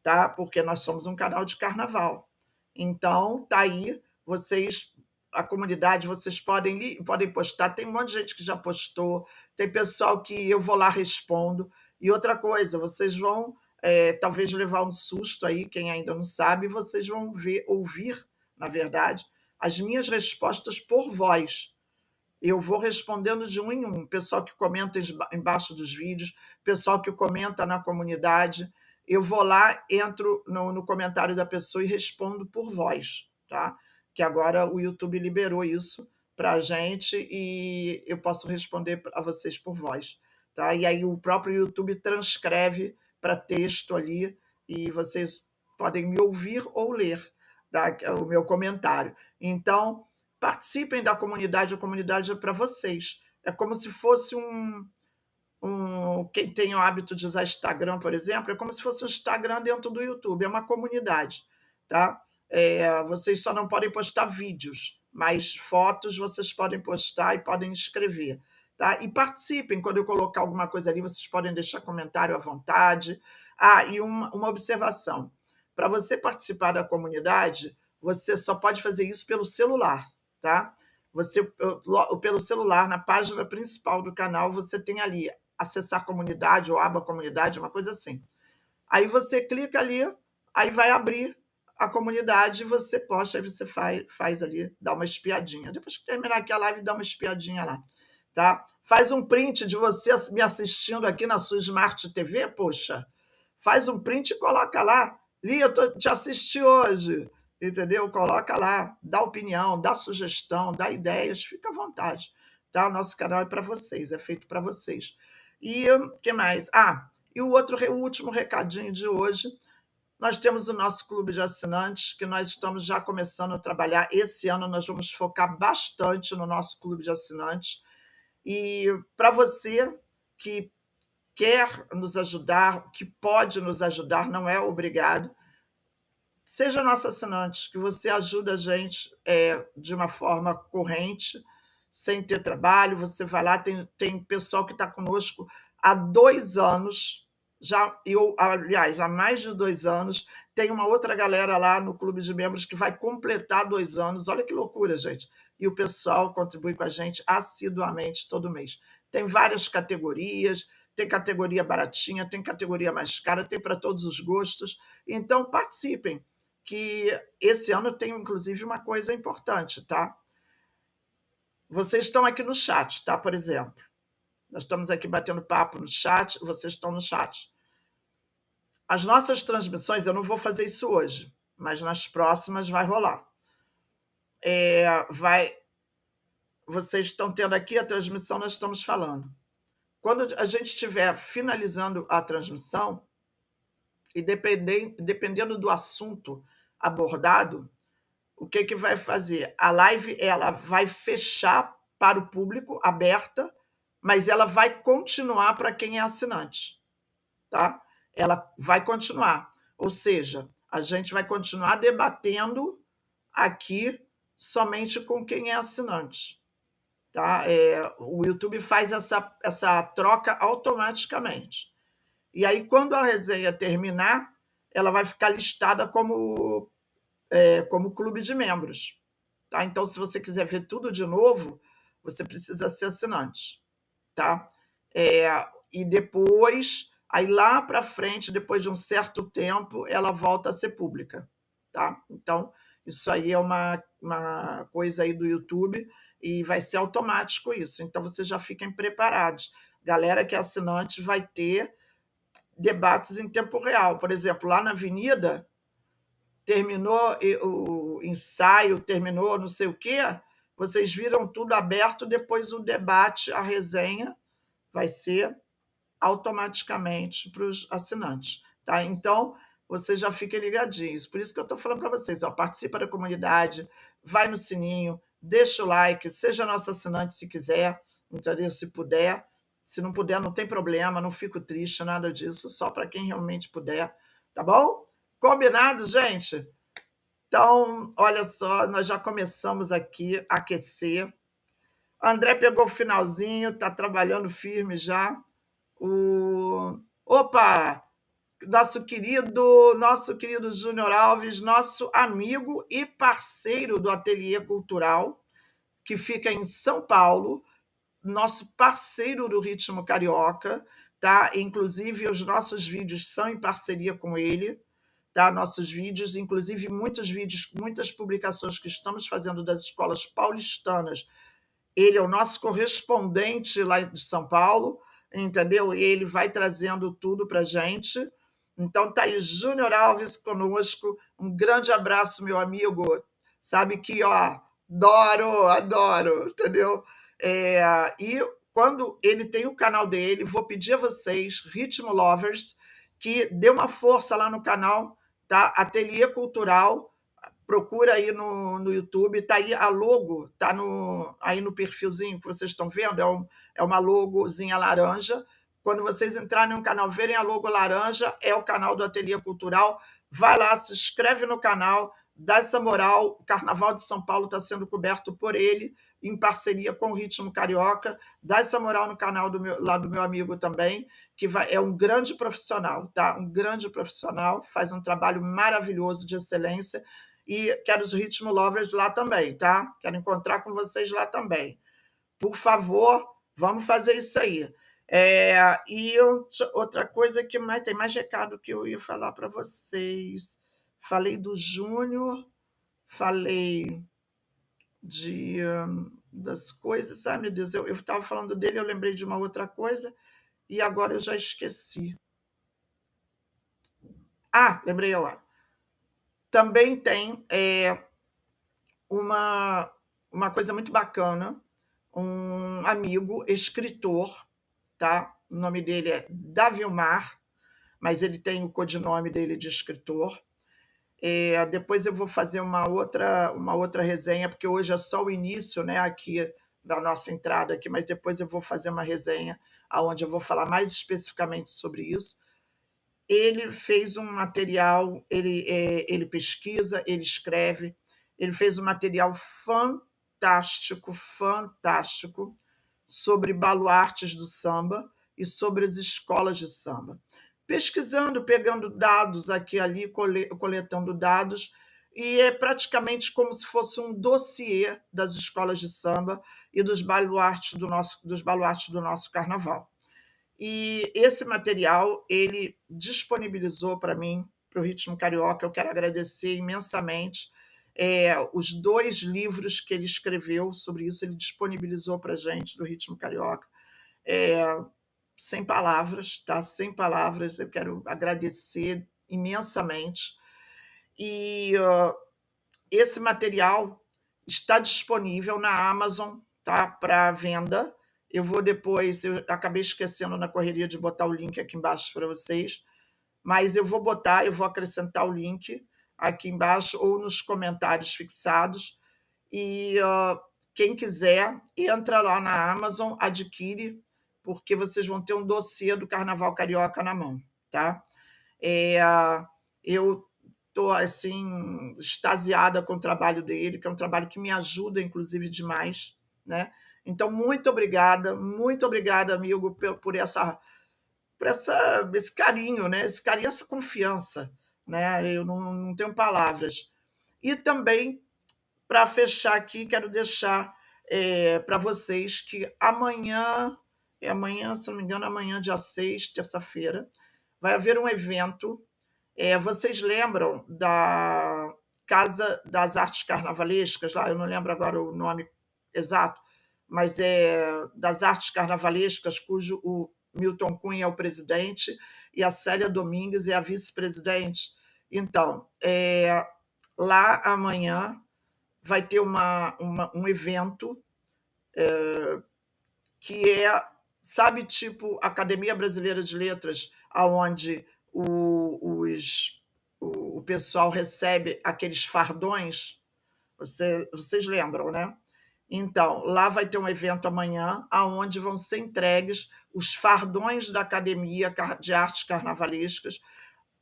tá? Porque nós somos um canal de carnaval. Então, tá aí, a comunidade, vocês podem postar. Tem um monte de gente que já postou, tem pessoal que eu vou lá respondo. E outra coisa, vocês vão talvez levar um susto aí, quem ainda não sabe, vocês vão ouvir, na verdade, as minhas respostas por voz. Eu vou respondendo de um em um. Pessoal que comenta embaixo dos vídeos, pessoal que comenta na comunidade. Eu vou lá, entro no comentário da pessoa e respondo por voz, tá? Que agora o YouTube liberou isso para a gente e eu posso responder a vocês por voz, tá? E aí o próprio YouTube transcreve para texto ali e vocês podem me ouvir ou ler, tá? O meu comentário. Então, participem da comunidade, a comunidade é para vocês. É como se fosse quem tem o hábito de usar Instagram, por exemplo, é como se fosse um Instagram dentro do YouTube, é uma comunidade, tá? Vocês só não podem postar vídeos, mas fotos vocês podem postar e podem escrever, tá? E participem, quando eu colocar alguma coisa ali, vocês podem deixar comentário à vontade. E uma observação, para você participar da comunidade, você só pode fazer isso pelo celular, tá? Pelo celular, na página principal do canal, você tem ali acessar comunidade ou aba comunidade, uma coisa assim. Aí você clica ali, aí vai abrir a comunidade, você posta, aí você faz ali, dá uma espiadinha. Depois que terminar aqui a live, dá uma espiadinha lá, tá? Faz um print de você me assistindo aqui na sua Smart TV, poxa. Faz um print e coloca lá. Lia, eu te assisti hoje, entendeu? Coloca lá, dá opinião, dá sugestão, dá ideias, fica à vontade, tá? O nosso canal é para vocês, é feito para vocês. E o que mais? E o último recadinho de hoje Nós temos o nosso clube de assinantes, que nós estamos já começando a trabalhar. Esse ano nós vamos focar bastante no nosso clube de assinantes. E para você que quer nos ajudar, que pode nos ajudar, não é obrigado, seja nosso assinante, que você ajuda a gente de uma forma corrente, sem ter trabalho. Você vai lá, tem pessoal que está conosco há 2 anos, já, eu, aliás, há mais de 2 anos. Tem uma outra galera lá no clube de membros que vai completar 2 anos. Olha que loucura, gente. E o pessoal contribui com a gente assiduamente todo mês. Tem várias categorias, tem categoria baratinha, tem categoria mais cara, tem para todos os gostos. Então, participem, que esse ano tem, inclusive, uma coisa importante, tá? Vocês estão aqui no chat, tá? Por exemplo, nós estamos aqui batendo papo no chat, vocês estão no chat. As nossas transmissões, eu não vou fazer isso hoje, mas nas próximas vai rolar. Vocês estão tendo aqui a transmissão, nós estamos falando. Quando a gente estiver finalizando a transmissão, e dependendo do assunto abordado, o que vai fazer? A live ela vai fechar para o público, aberta, mas ela vai continuar para quem é assinante, tá? Ela vai continuar. Ou seja, a gente vai continuar debatendo aqui somente com quem é assinante, tá? O YouTube faz essa troca automaticamente. E aí, quando a resenha terminar, ela vai ficar listada como clube de membros. Tá? Então, se você quiser ver tudo de novo, você precisa ser assinante. Tá? E depois, aí lá para frente, depois de um certo tempo, ela volta a ser pública. Tá? Então, isso aí é uma coisa aí do YouTube e vai ser automático isso. Então, vocês já fiquem preparados. Galera que é assinante vai ter debates em tempo real. Por exemplo, lá na Avenida, terminou o ensaio, terminou não sei o quê, vocês viram tudo aberto, depois o debate, a resenha vai ser automaticamente para os assinantes. Tá? Então, vocês já fiquem ligadinhos. Por isso que eu estou falando para vocês, ó, participa da comunidade, vai no sininho, deixa o like, seja nosso assinante se quiser, entendeu? Se puder. Se não puder, não tem problema, não fico triste, nada disso, só para quem realmente puder, tá bom? Combinado, gente? Então, olha só, nós já começamos aqui a aquecer. André pegou o finalzinho, está trabalhando firme já. Opa! Nosso querido Júnior Alves, nosso amigo e parceiro do Ateliê Cultural, que fica em São Paulo, nosso parceiro do Ritmo Carioca, tá? Inclusive, os nossos vídeos são em parceria com ele, tá? Nossos vídeos, inclusive muitos vídeos, muitas publicações que estamos fazendo das escolas paulistanas. Ele é o nosso correspondente lá de São Paulo, entendeu? E ele vai trazendo tudo para a gente. Então, tá aí Júnior Alves conosco. Um grande abraço, meu amigo. Sabe que, ó, adoro, entendeu? E quando ele tem o canal dele, vou pedir a vocês, Ritmo Lovers, que dê uma força lá no canal, tá? Ateliê Cultural, procura aí no YouTube, tá aí a logo, tá aí no perfilzinho que vocês estão vendo, é uma logozinha laranja. Quando vocês entrarem no canal, verem a logo laranja, é o canal do Ateliê Cultural. Vai lá, se inscreve no canal, dá essa moral. O Carnaval de São Paulo está sendo coberto por ele, em parceria com o Ritmo Carioca. Dá essa moral no canal do meu amigo também, que é um grande profissional, tá? Um grande profissional, faz um trabalho maravilhoso de excelência. E quero os Ritmo Lovers lá também, tá? Quero encontrar com vocês lá também. Por favor, vamos fazer isso aí. E outra coisa que tem mais recado que eu ia falar para vocês. Falei do Júnior, falei das coisas. Ai, meu Deus, eu estava falando dele, eu lembrei de uma outra coisa e agora eu já esqueci. Lembrei agora. Também tem uma coisa muito bacana, um amigo, escritor, tá? O nome dele é Davilmar, mas ele tem o codinome dele de escritor. Depois eu vou fazer uma outra resenha, porque hoje é só o início, né, aqui da nossa entrada aqui, mas depois eu vou fazer uma resenha onde eu vou falar mais especificamente sobre isso. Ele fez um material, ele pesquisa, ele escreve, ele fez um material fantástico, fantástico, sobre baluartes do samba e sobre as escolas de samba. Pesquisando, pegando dados aqui e ali, coletando dados, e é praticamente como se fosse um dossiê das escolas de samba e dos baluartes do nosso carnaval. E esse material ele disponibilizou para mim, para o Ritmo Carioca. Eu quero agradecer imensamente. Os 2 livros que ele escreveu sobre isso, ele disponibilizou para a gente, do Ritmo Carioca. Sem palavras, tá? Sem palavras. Eu quero agradecer imensamente. E esse material está disponível na Amazon, tá? Para venda. Eu acabei esquecendo na correria de botar o link aqui embaixo para vocês, mas eu vou acrescentar o link aqui embaixo ou nos comentários fixados. E quem quiser, entra lá na Amazon, adquire, porque vocês vão ter um dossiê do Carnaval Carioca na mão, tá? Eu estou assim extasiada com o trabalho dele, que é um trabalho que me ajuda, inclusive, demais, né? Então, muito obrigada, amigo, por esse carinho, né? Esse carinho, essa confiança, né? Eu não tenho palavras. E também, para fechar aqui, quero deixar para vocês que amanhã, se não me engano, amanhã, dia 6, terça-feira, vai haver um evento. Vocês lembram da Casa das Artes Carnavalescas, lá, eu não lembro agora o nome exato, mas é das Artes Carnavalescas, cujo o Milton Cunha é o presidente e a Célia Domingues é a vice-presidente. Então, lá amanhã vai ter um evento que sabe, tipo Academia Brasileira de Letras, aonde o pessoal recebe aqueles fardões, vocês lembram, né? Então, lá vai ter um evento amanhã, aonde vão ser entregues os fardões da Academia de Artes Carnavalescas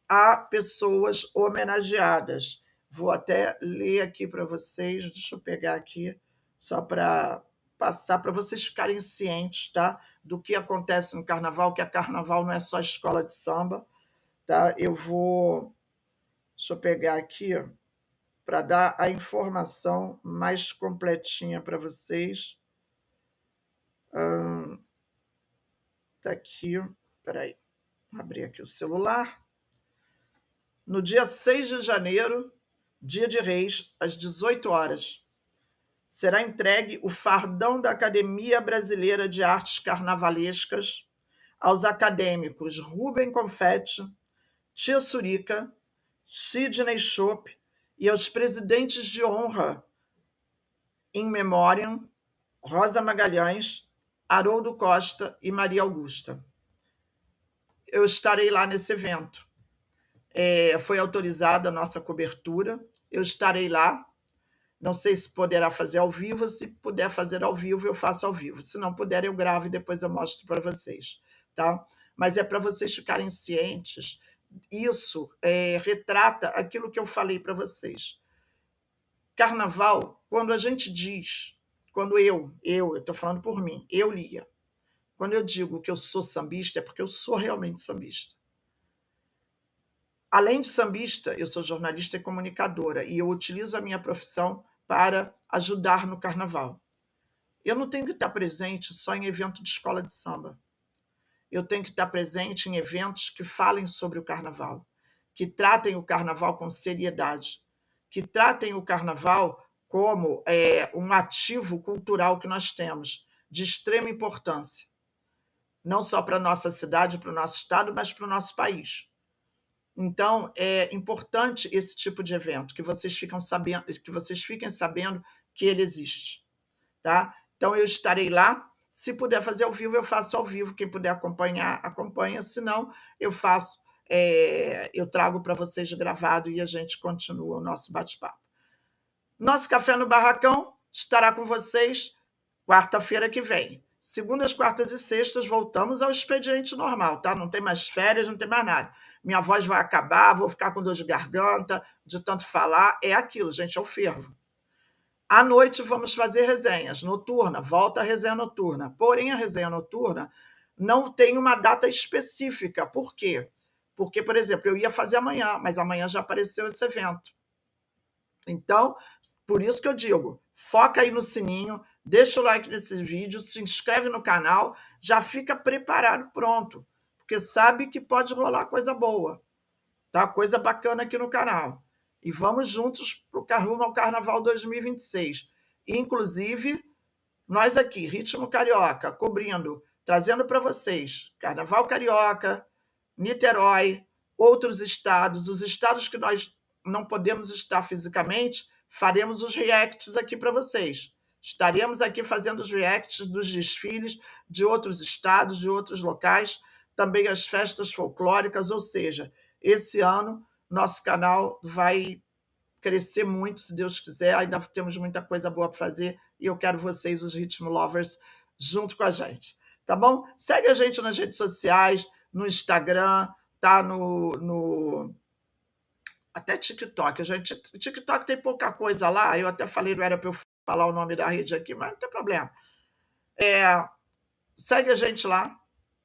a pessoas homenageadas. Vou até ler aqui para vocês, deixa eu pegar aqui, só para passar, para vocês ficarem cientes, tá? Do que acontece no Carnaval, que a Carnaval não é só escola de samba, tá? Deixa eu pegar aqui, para dar a informação mais completinha para vocês. Tá aqui, peraí, vou abrir aqui o celular. No dia 6 de janeiro, dia de Reis, às 18 horas, será entregue o fardão da Academia Brasileira de Artes Carnavalescas aos acadêmicos Rubem Confetti, Tia Surica, Sidney Chopp e aos presidentes de honra in memoriam Rosa Magalhães, Haroldo Costa e Maria Augusta. Eu estarei lá nesse evento. Foi autorizada a nossa cobertura, eu estarei lá. Não sei se poderá fazer ao vivo, se puder fazer ao vivo, eu faço ao vivo. Se não puder, eu gravo e depois eu mostro para vocês, tá? Mas é para vocês ficarem cientes. Isso retrata aquilo que eu falei para vocês. Carnaval, quando a gente diz, quando eu estou falando por mim, eu, Lia, quando eu digo que eu sou sambista, é porque eu sou realmente sambista. Além de sambista, eu sou jornalista e comunicadora, e eu utilizo a minha profissão para ajudar no carnaval. Eu não tenho que estar presente só em evento de escola de samba. Eu tenho que estar presente em eventos que falem sobre o carnaval, que tratem o carnaval com seriedade, que tratem o carnaval como um ativo cultural que nós temos, de extrema importância, não só para a nossa cidade, para o nosso estado, mas para o nosso país. Então, é importante esse tipo de evento, que vocês fiquem sabendo que ele existe, tá? Então, eu estarei lá. Se puder fazer ao vivo, eu faço ao vivo. Quem puder acompanhar, acompanha. Se não, eu faço eu trago para vocês gravado e a gente continua o nosso bate-papo. Nosso Café no Barracão estará com vocês quarta-feira que vem. Segundas, quartas e sextas voltamos ao expediente normal, tá? Não tem mais férias, não tem mais nada. Minha voz vai acabar, vou ficar com dor de garganta, de tanto falar. É aquilo, gente, é o fervo. À noite vamos fazer resenhas noturna, volta a resenha noturna. Porém, a resenha noturna não tem uma data específica. Por quê? Porque, por exemplo, eu ia fazer amanhã, mas amanhã já apareceu esse evento. Então, por isso que eu digo, foca aí no sininho, deixa o like desse vídeo, se inscreve no canal, já fica preparado, pronto, porque sabe que pode rolar coisa boa, tá? Coisa bacana aqui no canal. E vamos juntos para o rumo ao Carnaval 2026. Inclusive, nós aqui, Ritmo Carioca, cobrindo, trazendo para vocês Carnaval Carioca, Niterói, outros estados, os estados que nós não podemos estar fisicamente, faremos os reacts aqui para vocês. Estaremos aqui fazendo os reacts dos desfiles de outros estados, de outros locais, também as festas folclóricas, ou seja, esse ano nosso canal vai crescer muito, se Deus quiser, ainda temos muita coisa boa para fazer e eu quero vocês, os Ritmo Lovers, junto com a gente, tá bom? Segue a gente nas redes sociais, no Instagram, tá? Até TikTok. TikTok tem pouca coisa lá, eu até falei, não era para eu falar o nome da rede aqui, mas não tem problema. Segue a gente lá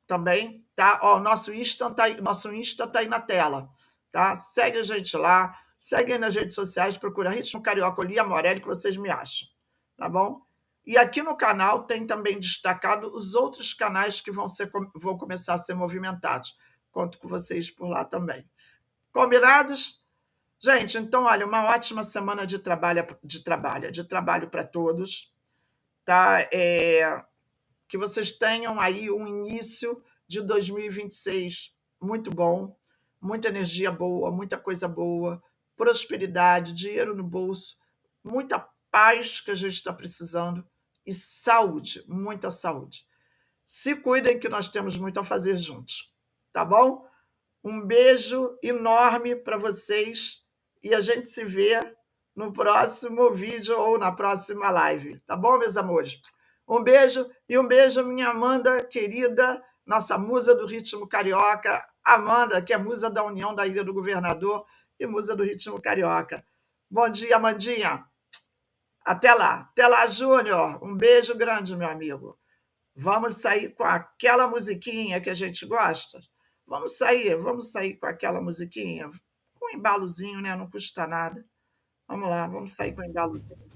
também, tá? Ó, nosso Insta tá aí na tela, tá? Segue a gente lá, segue aí nas redes sociais, procura Ritmo Carioca Lia Morelli que vocês me acham, tá bom? E aqui no canal tem também destacado os outros canais que vão começar a ser movimentados. Conto com vocês por lá também. Combinados? Gente, então, olha, uma ótima semana de trabalho para todos, tá? Que vocês tenham aí um início de 2026 muito bom, muita energia boa, muita coisa boa, prosperidade, dinheiro no bolso, muita paz que a gente está precisando e saúde, muita saúde. Se cuidem que nós temos muito a fazer juntos, tá bom? Um beijo enorme para vocês e a gente se vê no próximo vídeo ou na próxima live, tá bom, meus amores? Um beijo, minha Amanda querida, nossa musa do ritmo carioca, Amanda, que é musa da União da Ilha do Governador e musa do ritmo carioca. Bom dia, Amandinha. Até lá, Júnior. Um beijo grande, meu amigo. Vamos sair com aquela musiquinha que a gente gosta? Vamos sair com aquela musiquinha? Com um embalozinho, né? Não custa nada. Vamos lá, vamos sair com um embalozinho.